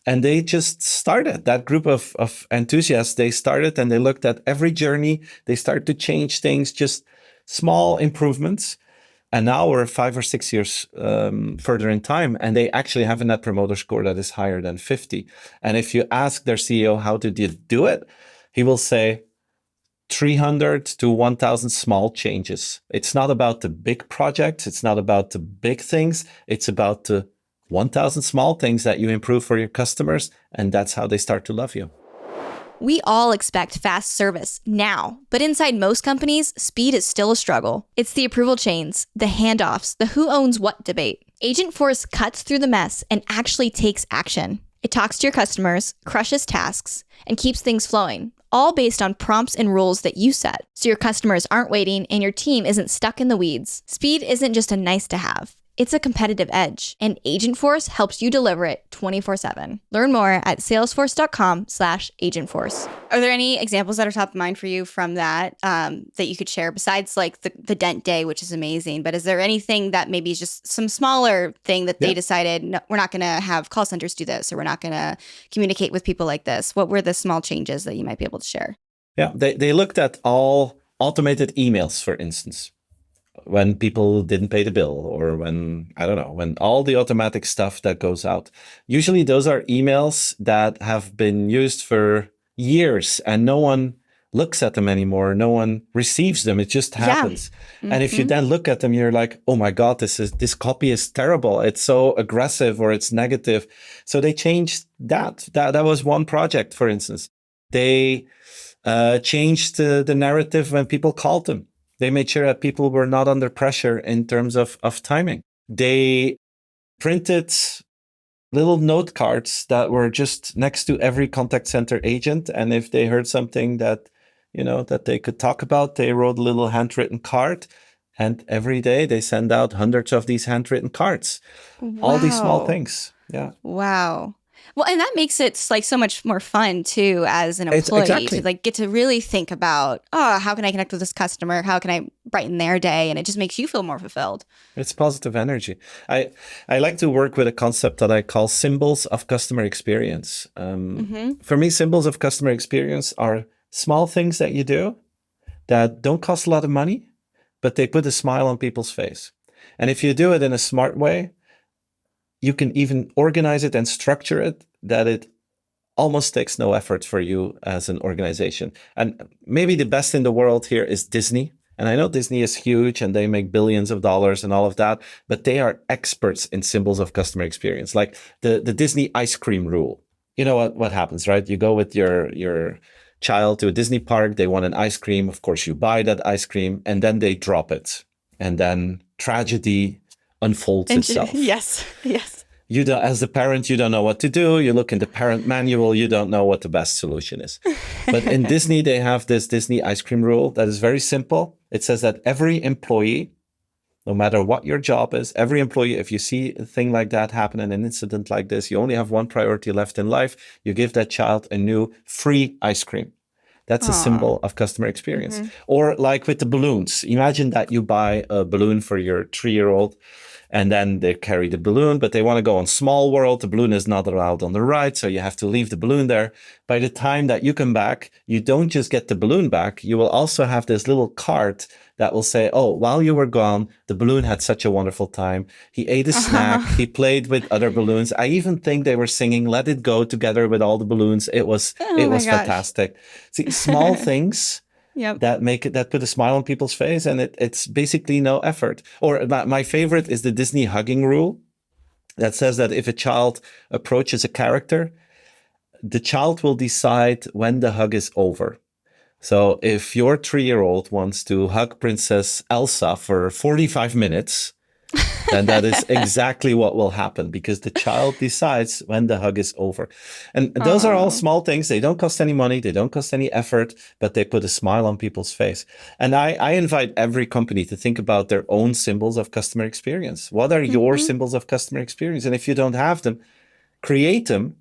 And they just started, that group of enthusiasts, they started and they looked at every journey. They started to change things, just small improvements. And now we're 5 or 6 years further in time, and they actually have a net promoter score that is higher than 50. And if you ask their CEO, how did you do it? He will say 300 to 1,000 small changes. It's not about the big projects. It's not about the big things. It's about the 1,000 small things that you improve for your customers, and that's how they start to love you. We all expect fast service now, but inside most companies, speed is still a struggle. It's the approval chains, the handoffs, the who owns what debate. Agentforce cuts through the mess and actually takes action. It talks to your customers, crushes tasks, and keeps things flowing, all based on prompts and rules that you set, so your customers aren't waiting and your team isn't stuck in the weeds. Speed isn't just a nice to have. It's a competitive edge, and Agentforce helps you deliver it 24/7. Learn more at salesforce.com/agentforce. Are there any examples that are top of mind for you from that that you could share besides the dent day, which is amazing? But is there anything that maybe is just some smaller thing that they decided, no, we're not going to have call centers do this, or we're not going to communicate with people like this? What were the small changes that you might be able to share? Yeah, they looked at all automated emails, for instance. When people didn't pay the bill, or when all the automatic stuff that goes out. Usually those are emails that have been used for years and no one looks at them anymore. No one receives them. It just happens. Yeah. And if you then look at them, you're like, oh my God, this copy is terrible. It's so aggressive or it's negative. So they changed that. That was one project, for instance. They changed the narrative when people called them. They made sure that people were not under pressure in terms of timing. They printed little note cards that were just next to every contact center agent. And if they heard something that they could talk about, they wrote a little handwritten card. And every day they send out hundreds of these handwritten cards. Wow. All these small things. Yeah. Wow. Well, and that makes it like so much more fun too as an employee Exactly. to like get to really think about, oh, how can I connect with this customer? How can I brighten their day? And it just makes you feel more fulfilled. It's positive energy. I like to work with a concept that I call symbols of customer experience. For me, symbols of customer experience are small things that you do that don't cost a lot of money, but they put a smile on people's face. And if you do it in a smart way, you can even organize it and structure it that it almost takes no effort for you as an organization. And maybe the best in the world here is Disney. And I know Disney is huge and they make billions of dollars and all of that, but they are experts in symbols of customer experience, like the Disney ice cream rule. You know what happens, right? You go with your child to a Disney park, they want an ice cream. Of course, you buy that ice cream and then they drop it. And then tragedy unfolds itself. Yes. Yes. You don't, as the parent, you don't know what to do. You look in the parent manual, you don't know what the best solution is. But in Disney, they have this Disney ice cream rule that is very simple. It says that every employee, no matter what your job is, every employee, if you see a thing like that happen, an incident like this, you only have one priority left in life. You give that child a new free ice cream. That's a symbol of customer experience. Or like with the balloons. Imagine that you buy a balloon for your 3-year-old and then they carry the balloon, but they want to go on Small World. The balloon is not allowed on the ride, so you have to leave the balloon there. By the time that you come back, you don't just get the balloon back. You will also have this little card that will say, oh, while you were gone, the balloon had such a wonderful time. He ate a snack. He played with other balloons. I even think they were singing Let It Go together with all the balloons. It was fantastic. See, small things that put a smile on people's face, and it's basically no effort. Or my favorite is the Disney hugging rule that says that if a child approaches a character, the child will decide when the hug is over. So if your 3-year-old wants to hug Princess Elsa for 45 minutes, then that is exactly what will happen, because the child decides when the hug is over. And those are all small things. They don't cost any money. They don't cost any effort, but they put a smile on people's face. And I invite every company to think about their own symbols of customer experience. What are your symbols of customer experience? And if you don't have them, create them,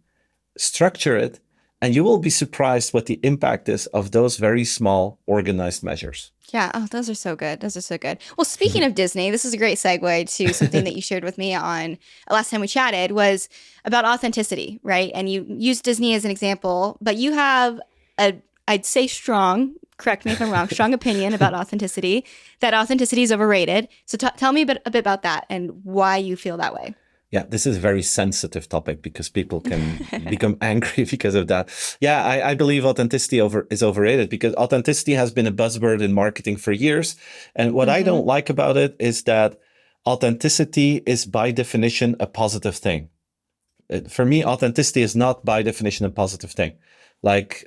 structure it, and you will be surprised what the impact is of those very small, organized measures. Yeah. Oh, those are so good. Those are so good. Well, speaking of Disney, this is a great segue to something that you shared with me on last time we chatted, was about authenticity, right? And you used Disney as an example, but you have I'd say strong, correct me if I'm wrong, strong opinion about authenticity, that authenticity is overrated. So tell me a bit about that and why you feel that way. Yeah, this is a very sensitive topic because people can become angry because of that. Yeah, I believe authenticity is overrated because authenticity has been a buzzword in marketing for years. And what I don't like about it is that authenticity is by definition a positive thing. For me, authenticity is not by definition a positive thing. Like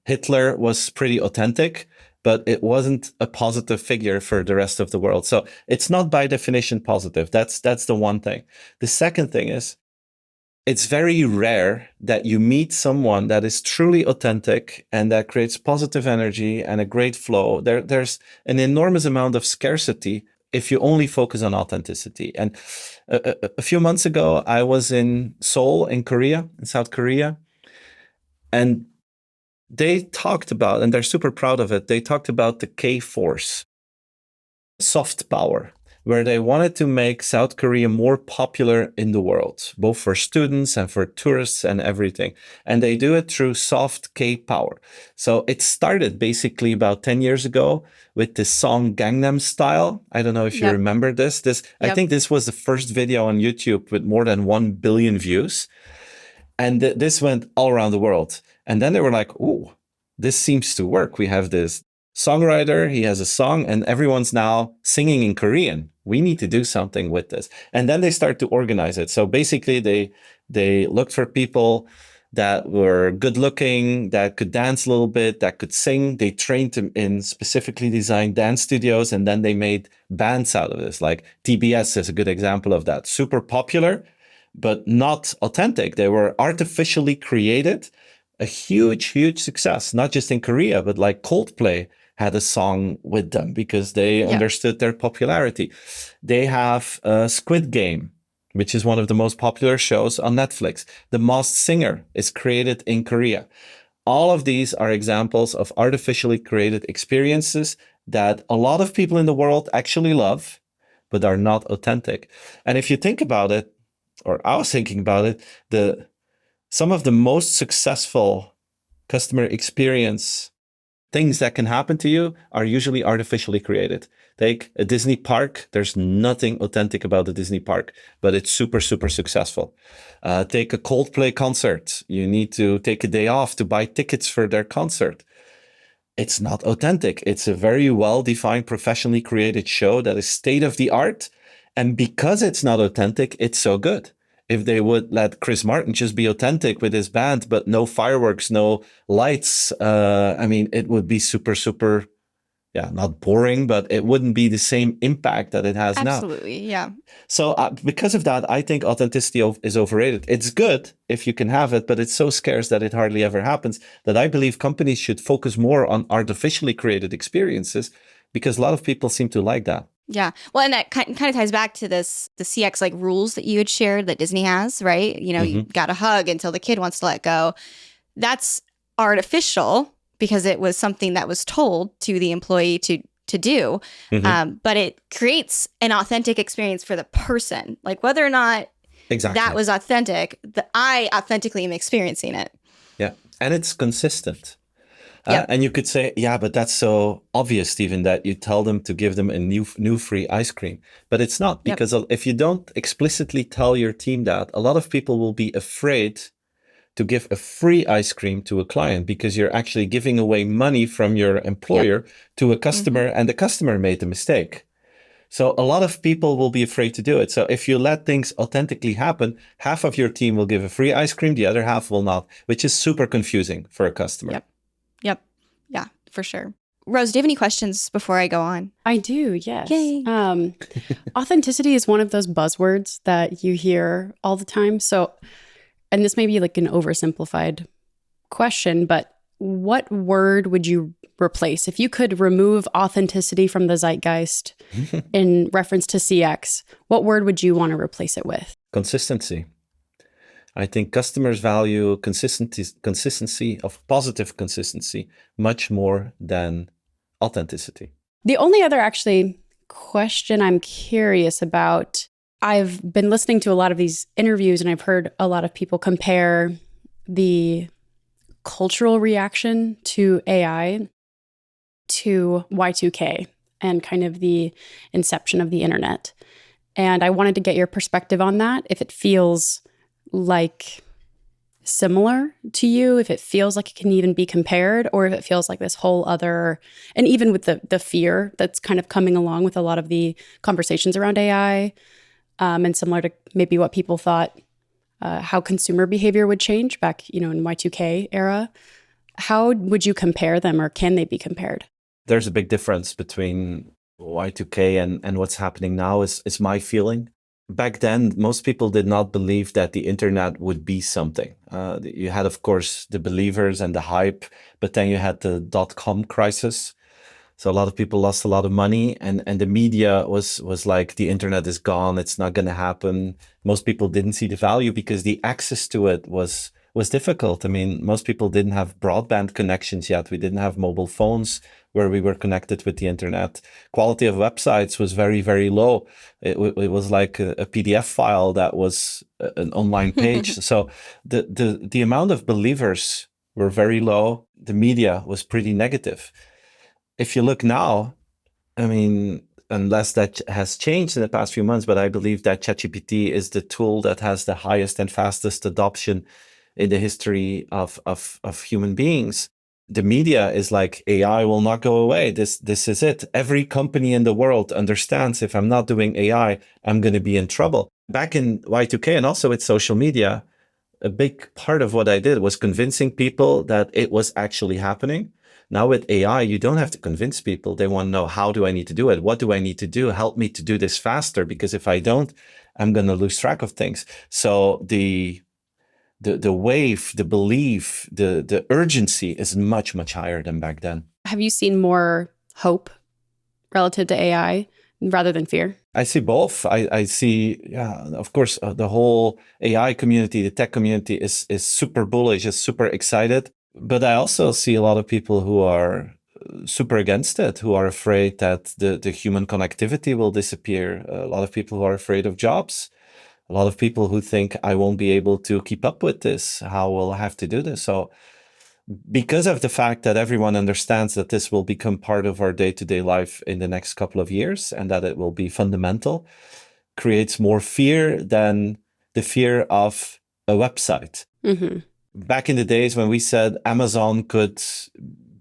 Hitler was pretty authentic, but it wasn't a positive figure for the rest of the world. So it's not by definition positive. That's the one thing. The second thing is, it's very rare that you meet someone that is truly authentic and that creates positive energy and a great flow. There's an enormous amount of scarcity if you only focus on authenticity. And a few months ago, I was in Seoul in Korea, in South Korea, and they talked about, and they're super proud of it, they talked about the K-Force, soft power, where they wanted to make South Korea more popular in the world, both for students and for tourists and everything. And they do it through soft K-power. So it started basically about 10 years ago with this song Gangnam Style. I don't know if you remember this. I think this was the first video on YouTube with more than 1 billion views. And this went all around the world. And then they were like, ooh, this seems to work. We have this songwriter, he has a song, and everyone's now singing in Korean. We need to do something with this. And then they start to organize it. So basically, they looked for people that were good looking, that could dance a little bit, that could sing. They trained them in specifically designed dance studios, and then they made bands out of this. Like TBS is a good example of that. Super popular, but not authentic. They were artificially created. A huge, huge success, not just in Korea, but like Coldplay had a song with them because they understood their popularity. They have Squid Game. which is one of the most popular shows on Netflix. The Masked Singer is created in Korea. All of these are examples of artificially created experiences that a lot of people in the world actually love, but are not authentic. And if you think about it, or I was thinking about it, some of the most successful customer experience things that can happen to you are usually artificially created. Take a Disney park. There's nothing authentic about the Disney park, but it's super, super successful. Take a Coldplay concert. You need to take a day off to buy tickets for their concert. It's not authentic. It's a very well-defined, professionally created show that is state of the art. And because it's not authentic, it's so good. If they would let Chris Martin just be authentic with his band, but no fireworks, no lights, it would be super, super, not boring, but it wouldn't be the same impact that it has now. Absolutely, yeah. So because of that, I think authenticity is overrated. It's good if you can have it, but it's so scarce that it hardly ever happens, that I believe companies should focus more on artificially created experiences, because a lot of people seem to like that. Yeah. Well, and that kind of ties back to the CX like rules that you had shared that Disney has, right? You know, you got to hug until the kid wants to let go. That's artificial because it was something that was told to the employee to do. But it creates an authentic experience for the person. Like whether or not that was authentic, I authentically am experiencing it. Yeah. And it's consistent. And you could say, yeah, but that's so obvious, Stephen, that you tell them to give them a new free ice cream. But it's not, because if you don't explicitly tell your team that, a lot of people will be afraid to give a free ice cream to a client, because you're actually giving away money from your employer to a customer, and the customer made the mistake. So a lot of people will be afraid to do it. So if you let things authentically happen, half of your team will give a free ice cream, the other half will not, which is super confusing for a customer. Yep. Yeah, for sure. Rose, do you have any questions before I go on? I do, yes. Yay. Authenticity is one of those buzzwords that you hear all the time. So, and this may be like an oversimplified question, but what word would you replace? If you could remove authenticity from the zeitgeist in reference to CX, what word would you want to replace it with? Consistency. I think customers value consistency of positive consistency much more than authenticity. The only other actually question I'm curious about, I've been listening to a lot of these interviews and I've heard a lot of people compare the cultural reaction to AI to Y2K and kind of the inception of the internet. And I wanted to get your perspective on that, if it feels like similar to you, if it feels like it can even be compared, or if it feels like this whole other, and even with the fear that's kind of coming along with a lot of the conversations around AI, and similar to maybe what people thought how consumer behavior would change back, in Y2K era. How would you compare them, or can they be compared? There's a big difference between Y2K and what's happening now, is my feeling. Back then, most people did not believe that the internet would be something. You had, of course, the believers and the hype, but then you had the dot-com crisis. So a lot of people lost a lot of money, and the media was like, the internet is gone, it's not going to happen. Most people didn't see the value because the access to it was difficult. I mean, most people didn't have broadband connections yet. We didn't have mobile phones where we were connected with the internet. Quality of websites was very, very low. It was like a PDF file that was an online page. So the amount of believers were very low. The media was pretty negative. If you look now, I mean, unless that has changed in the past few months, but I believe that ChatGPT is the tool that has the highest and fastest adoption in the history of human beings. The media is like, AI will not go away. This is it. Every company in the world understands, if I'm not doing AI, I'm going to be in trouble. Back in Y2K and also with social media, a big part of what I did was convincing people that it was actually happening. Now with AI, you don't have to convince people. They want to know, how do I need to do it? What do I need to do? Help me to do this faster, because if I don't, I'm going to lose track of things. So the wave, the belief, the urgency is much, much higher than back then. Have you seen more hope relative to AI rather than fear? I see both. I see, yeah, of course, the whole AI community, the tech community is super bullish, is super excited. But I also see a lot of people who are super against it, who are afraid that the human connectivity will disappear. A lot of people who are afraid of jobs. A lot of people who think I won't be able to keep up with this. How will I have to do this? So because of the fact that everyone understands that this will become part of our day-to-day life in the next couple of years and that it will be fundamental, creates more fear than the fear of a website. Mm-hmm. Back in the days when we said Amazon could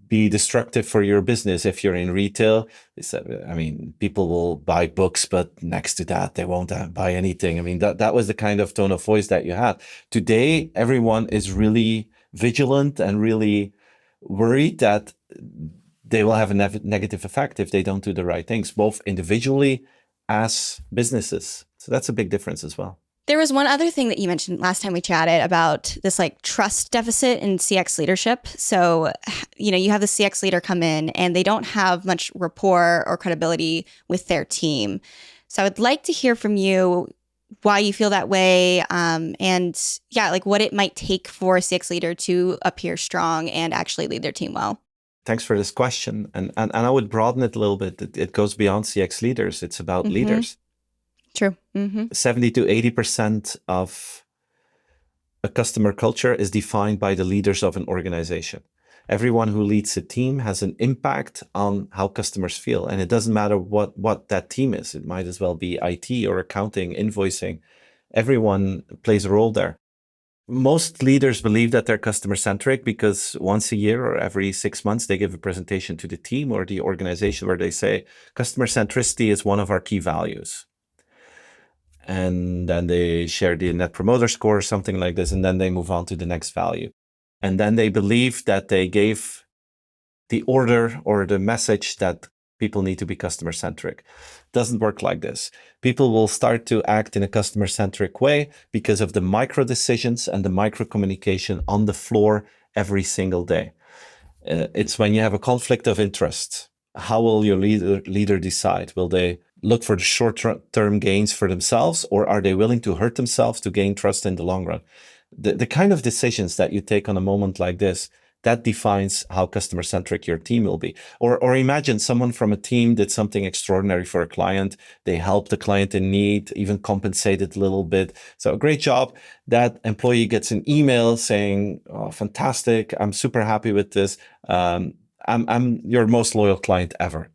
be destructive for your business if you're in retail, they said, I mean, people will buy books, but next to that, they won't buy anything. I mean, that was the kind of tone of voice that you had. Today, everyone is really vigilant and really worried that they will have a negative effect if they don't do the right things, both individually as businesses. So that's a big difference as well. There was one other thing that you mentioned last time we chatted about this like trust deficit in CX leadership. So, you have the CX leader come in and they don't have much rapport or credibility with their team. So I would like to hear from you why you feel that way, and like what it might take for a CX leader to appear strong and actually lead their team well. Thanks for this question. And I would broaden it a little bit. It goes beyond CX leaders. It's about leaders. True. Mm-hmm. 70 to 80% of a customer culture is defined by the leaders of an organization. Everyone who leads a team has an impact on how customers feel. And it doesn't matter what that team is. It might as well be IT or accounting, invoicing. Everyone plays a role there. Most leaders believe that they're customer-centric because once a year or every 6 months, they give a presentation to the team or the organization where they say, customer centricity is one of our key values. And then they share the net promoter score or something like this, and then they move on to the next value. And then they believe that they gave the order or the message that people need to be customer-centric. Doesn't work like this. People will start to act in a customer-centric way because of the micro decisions and the micro communication on the floor every single day. It's when you have a conflict of interest. How will your leader decide? Will they look for the short-term gains for themselves, or are they willing to hurt themselves to gain trust in the long run? The kind of decisions that you take on a moment like this, that defines how customer-centric your team will be. Or imagine someone from a team did something extraordinary for a client. They helped the client in need, even compensated a little bit. So great job. That employee gets an email saying, oh, fantastic. I'm super happy with this. I'm your most loyal client ever.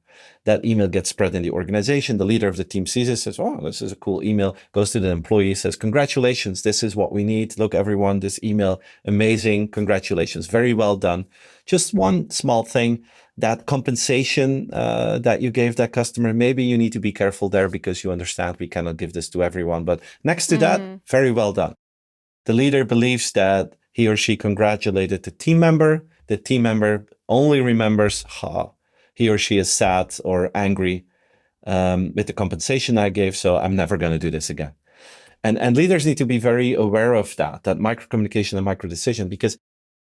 That email gets spread in the organization. The leader of the team sees it, says, oh, this is a cool email, goes to the employee, says, congratulations, this is what we need. Look, everyone, this email, amazing, congratulations, very well done. Just one small thing, that compensation that you gave that customer, maybe you need to be careful there because you understand we cannot give this to everyone. But next to that, very well done. The leader believes that he or she congratulated the team member. The team member only remembers how he or she is sad or angry with the compensation I gave, so I'm never going to do this again. And leaders need to be very aware of that micro communication and micro decision, because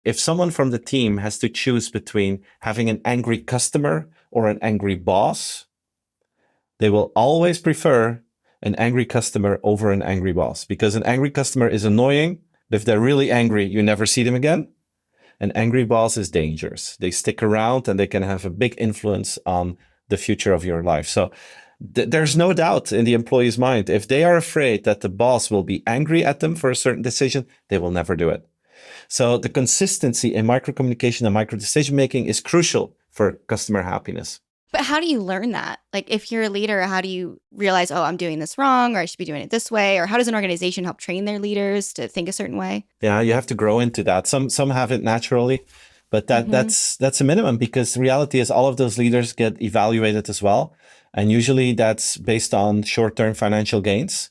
if someone from the team has to choose between having an angry customer or an angry boss, they will always prefer an angry customer over an angry boss, because an angry customer is annoying. If they're really angry, you never see them again. An angry boss is dangerous. They stick around and they can have a big influence on the future of your life. So there's no doubt in the employee's mind, if they are afraid that the boss will be angry at them for a certain decision, they will never do it. So the consistency in micro communication and micro decision making is crucial for customer happiness. But how do you learn that? Like, if you're a leader, how do you realize, oh, I'm doing this wrong, or I should be doing it this way? Or how does an organization help train their leaders to think a certain way? Yeah, you have to grow into that. Some have it naturally, but that's a minimum, because the reality is all of those leaders get evaluated as well. And usually that's based on short-term financial gains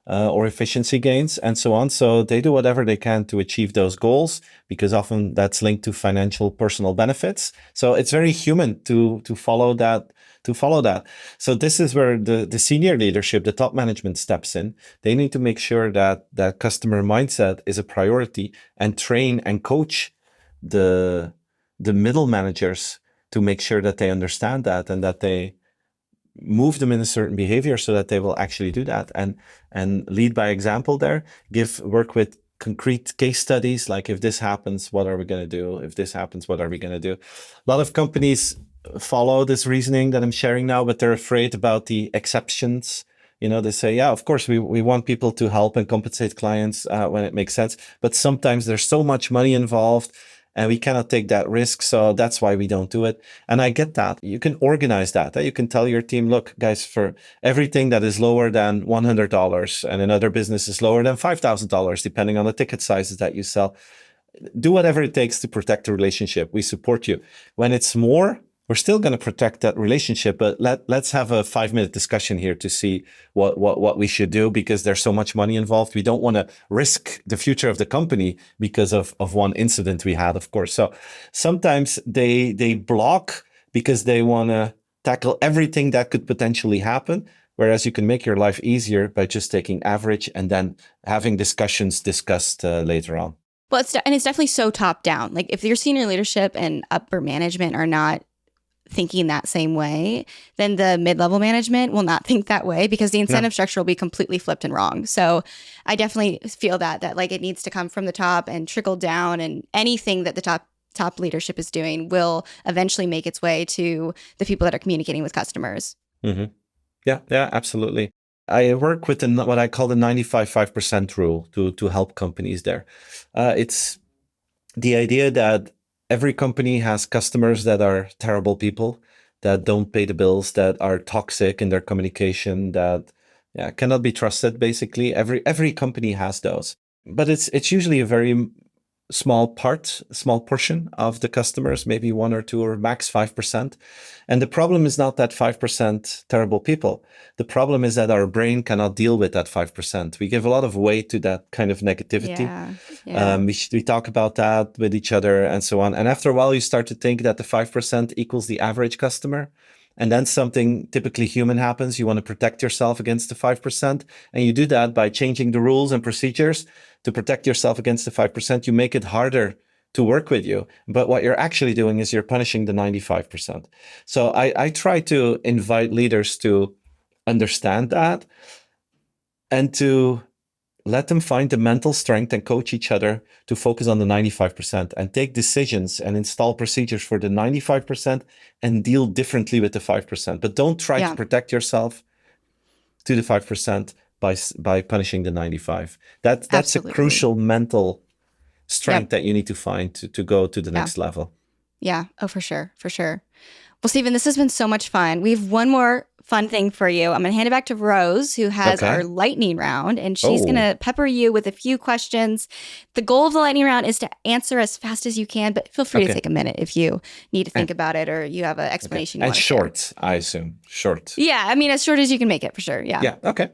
or efficiency gains and so on. So they do whatever they can to achieve those goals, because often that's linked to financial personal benefits. So it's very human to follow that. So this is where the senior leadership, the top management steps in. They need to make sure that that customer mindset is a priority and train and coach the middle managers to make sure that they understand that and that they move them in a certain behavior so that they will actually do that, and lead by example there. Work with concrete case studies, like if this happens, what are we going to do? If this happens, what are we going to do? A lot of companies follow this reasoning that I'm sharing now, but they're afraid about the exceptions. They say, yeah, of course, we want people to help and compensate clients when it makes sense. But sometimes there's so much money involved and we cannot take that risk. So that's why we don't do it. And I get that. You can organize that. You can tell your team, look, guys, for everything that is lower than $100 and another business is lower than $5,000, depending on the ticket sizes that you sell, do whatever it takes to protect the relationship. We support you. When it's more, we're still going to protect that relationship, but let's have a 5-minute discussion here to see what we should do, because there's so much money involved. We don't want to risk the future of the company because of one incident we had, of course. So sometimes they block because they want to tackle everything that could potentially happen, whereas you can make your life easier by just taking average and then having discussed later on. Well, it's definitely so top down. Like if your senior leadership and upper management are not thinking that same way, then the mid-level management will not think that way, because the incentive structure will be completely flipped and wrong. So I definitely feel that like it needs to come from the top and trickle down, and anything that the top leadership is doing will eventually make its way to the people that are communicating with customers. Mm-hmm. Yeah, absolutely. I work with what I call the 95-5% rule to help companies there. It's the idea that every company has customers that are terrible people, that don't pay the bills, that are toxic in their communication, that cannot be trusted. Basically, every company has those, but it's usually a very small portion of the customers, maybe 1 or 2 or max 5%. And the problem is not that 5% terrible people. The problem is that our brain cannot deal with that 5%. We give a lot of weight to that kind of negativity. We talk about that with each other and so on. And after a while, you start to think that the 5% equals the average customer. And then something typically human happens. You want to protect yourself against the 5%. And you do that by changing the rules and procedures to protect yourself against the 5%. You make it harder to work with you. But what you're actually doing is you're punishing the 95%. So I try to invite leaders to understand that and to let them find the mental strength and coach each other to focus on the 95% and take decisions and install procedures for the 95% and deal differently with the 5%. But don't try to protect yourself to the 5% by punishing the 95. That's Absolutely. A crucial mental strength that you need to find to go to the next level. Yeah. Oh, for sure. For sure. Well, Stephen, this has been so much fun. We have one more fun thing for you. I'm going to hand it back to Rose, who has our lightning round, and she's going to pepper you with a few questions. The goal of the lightning round is to answer as fast as you can, but feel free to take a minute if you need to think about it or you have an explanation. And short, I assume. Short. Yeah. I mean, as short as you can make it, for sure. Yeah. Yeah. Okay.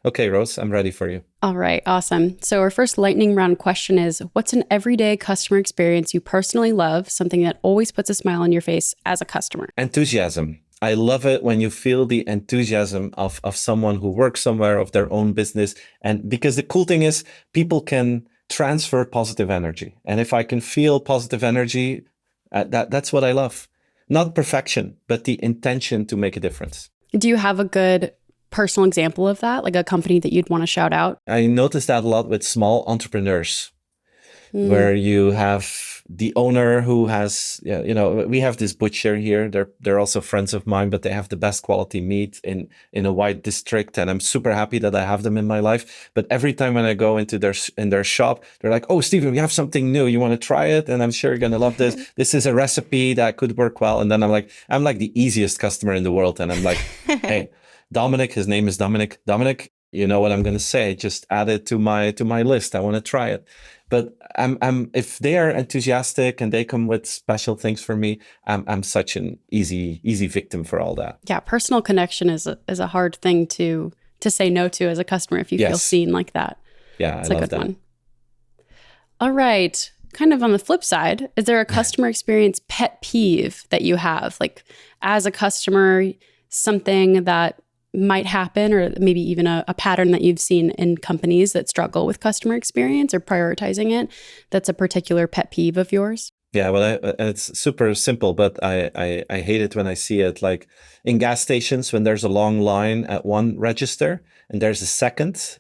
Okay, Rose, I'm ready for you. All right, awesome. So our first lightning round question is, what's an everyday customer experience you personally love, something that always puts a smile on your face as a customer? Enthusiasm. I love it when you feel the enthusiasm of someone who works somewhere, of their own business. And because the cool thing is, people can transfer positive energy. And if I can feel positive energy, that's what I love. Not perfection, but the intention to make a difference. Do you have a good personal example of that, like a company that you'd want to shout out? I notice that a lot with small entrepreneurs, where you have the owner who has, we have this butcher here. They're also friends of mine, but they have the best quality meat in a wide district, and I'm super happy that I have them in my life. But every time when I go into their shop, they're like, "Oh, Stephen, we have something new. You want to try it? And I'm sure you're gonna love this. This is a recipe that could work well." And then I'm like the easiest customer in the world, and I'm like, "Hey, Dominic, his name is Dominic. Dominic, you know what I'm going to say. Just add it to my list. I want to try it." But if they are enthusiastic and they come with special things for me, I'm such an easy victim for all that. Yeah, personal connection is a hard thing to say no to as a customer if you feel seen like that. Yeah, it's I a love good that. one. All right. Kind of on the flip side, is there a customer experience pet peeve that you have? Like as a customer, something that might happen, or maybe even a pattern that you've seen in companies that struggle with customer experience or prioritizing it, that's a particular pet peeve of yours? Yeah, well, it's super simple, but I hate it when I see it. Like in gas stations, when there's a long line at one register and there's a second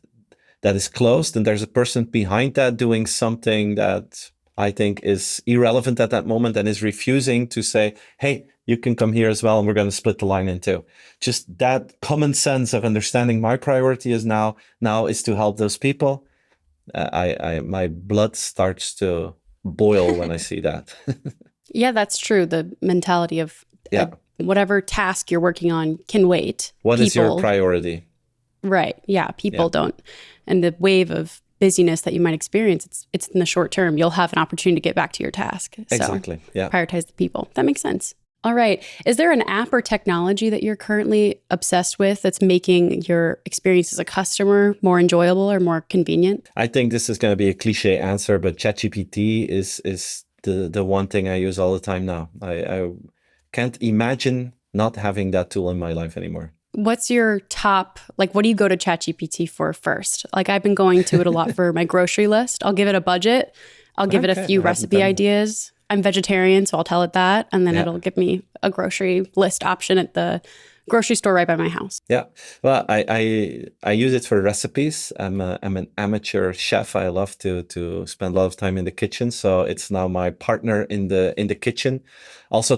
that is closed, and there's a person behind that doing something that I think is irrelevant at that moment and is refusing to say, hey, you can come here as well, and we're going to split the line in two. Just that common sense of understanding my priority is now is to help those people. My blood starts to boil when I see that. Yeah, that's true. The mentality of Yeah. whatever task you're working on can wait. What is your priority? Right. Yeah. People don't. And the wave of busyness that you might experience, it's in the short term. You'll have an opportunity to get back to your task. So Exactly. Yeah. prioritize the people. That makes sense. All right. Is there an app or technology that you're currently obsessed with that's making your experience as a customer more enjoyable or more convenient? I think this is going to be a cliche answer, but ChatGPT is the one thing I use all the time now. I can't imagine not having that tool in my life anymore. What's your top, like, what do you go to ChatGPT for first? Like, I've been going to it a lot for my grocery list. I'll give it a budget. I'll give it a few recipe ideas. I'm vegetarian, so I'll tell it that. And then it'll give me a grocery list option at the grocery store right by my house. Yeah. Well, I use it for recipes. I'm an amateur chef. I love to spend a lot of time in the kitchen. So it's now my partner in the kitchen. Also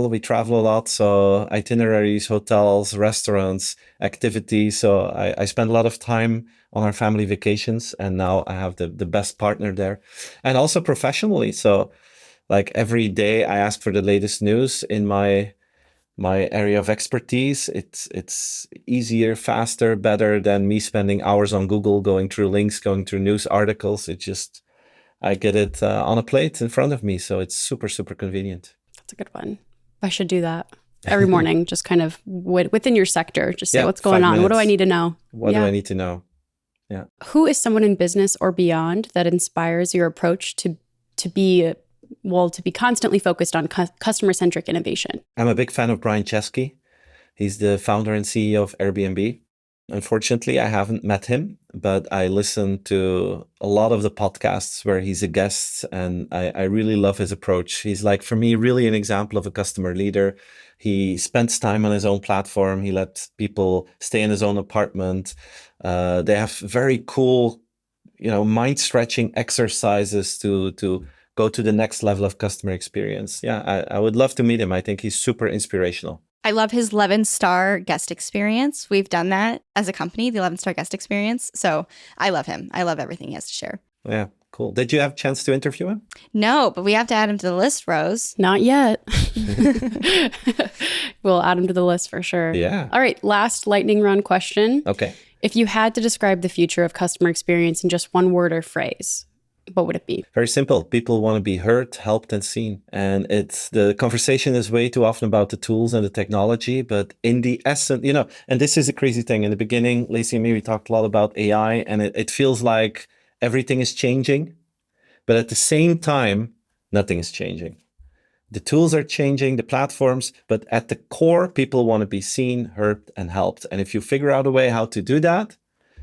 we travel a lot. So itineraries, hotels, restaurants, activities. So I spend a lot of time on our family vacations, and now I have the best partner there. And also professionally. So like every day I ask for the latest news in my area of expertise. It's easier, faster, better than me spending hours on Google going through links, going through news articles. I get it on a plate in front of me. So it's super, super convenient. That's a good one. I should do that every morning, just kind of within your sector, just say what's going on. What do I need to know? What do I need to know? Yeah. Who is someone in business or beyond that inspires your approach to be constantly focused on customer-centric innovation? I'm a big fan of Brian Chesky. He's the founder and CEO of Airbnb. Unfortunately, I haven't met him, but I listen to a lot of the podcasts where he's a guest, and I really love his approach. He's like, for me, really an example of a customer leader. He spends time on his own platform. He lets people stay in his own apartment. They have very cool, mind-stretching exercises to go to the next level of customer experience. Yeah, I would love to meet him. I think he's super inspirational. I love his 11-star guest experience. We've done that as a company, the 11-star guest experience. So I love him. I love everything he has to share. Yeah, cool. Did you have a chance to interview him? No, but we have to add him to the list, Rose. Not yet. We'll add him to the list for sure. Yeah. All right, last lightning round question. Okay. If you had to describe the future of customer experience in just one word or phrase, what would it be? Very simple. People want to be heard, helped, and seen. And the conversation is way too often about the tools and the technology, but in the essence, and this is a crazy thing. In the beginning, Lacey and me, we talked a lot about AI, and it feels like everything is changing, but at the same time, nothing is changing. The tools are changing, the platforms, but at the core, people want to be seen, heard, and helped. And if you figure out a way how to do that,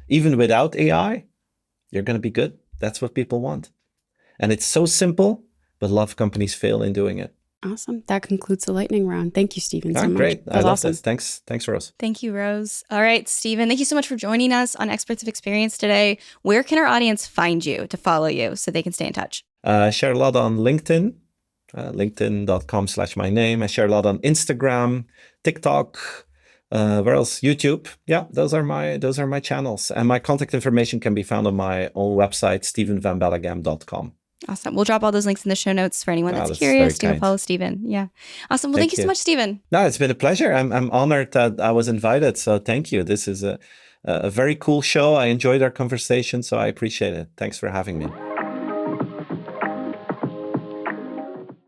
even without AI, you're going to be good. That's what people want. And it's so simple, but a lot of companies fail in doing it. Awesome. That concludes the lightning round. Thank you, Stephen, so much. Great. That was awesome. This. Thanks, Rose. Thank you, Rose. All right, Stephen, thank you so much for joining us on Experts of Experience today. Where can our audience find you to follow you so they can stay in touch? I share a lot on LinkedIn, linkedin.com/my name. I share a lot on Instagram, TikTok, where else? YouTube. Yeah, those are my channels. And my contact information can be found on my own website, stephenvanbelleghem.com. Awesome. We'll drop all those links in the show notes for anyone that's curious to follow Stephen. Yeah. Awesome. Well, thank you so much, Stephen. No, it's been a pleasure. I'm honored that I was invited. So thank you. This is a very cool show. I enjoyed our conversation, so I appreciate it. Thanks for having me.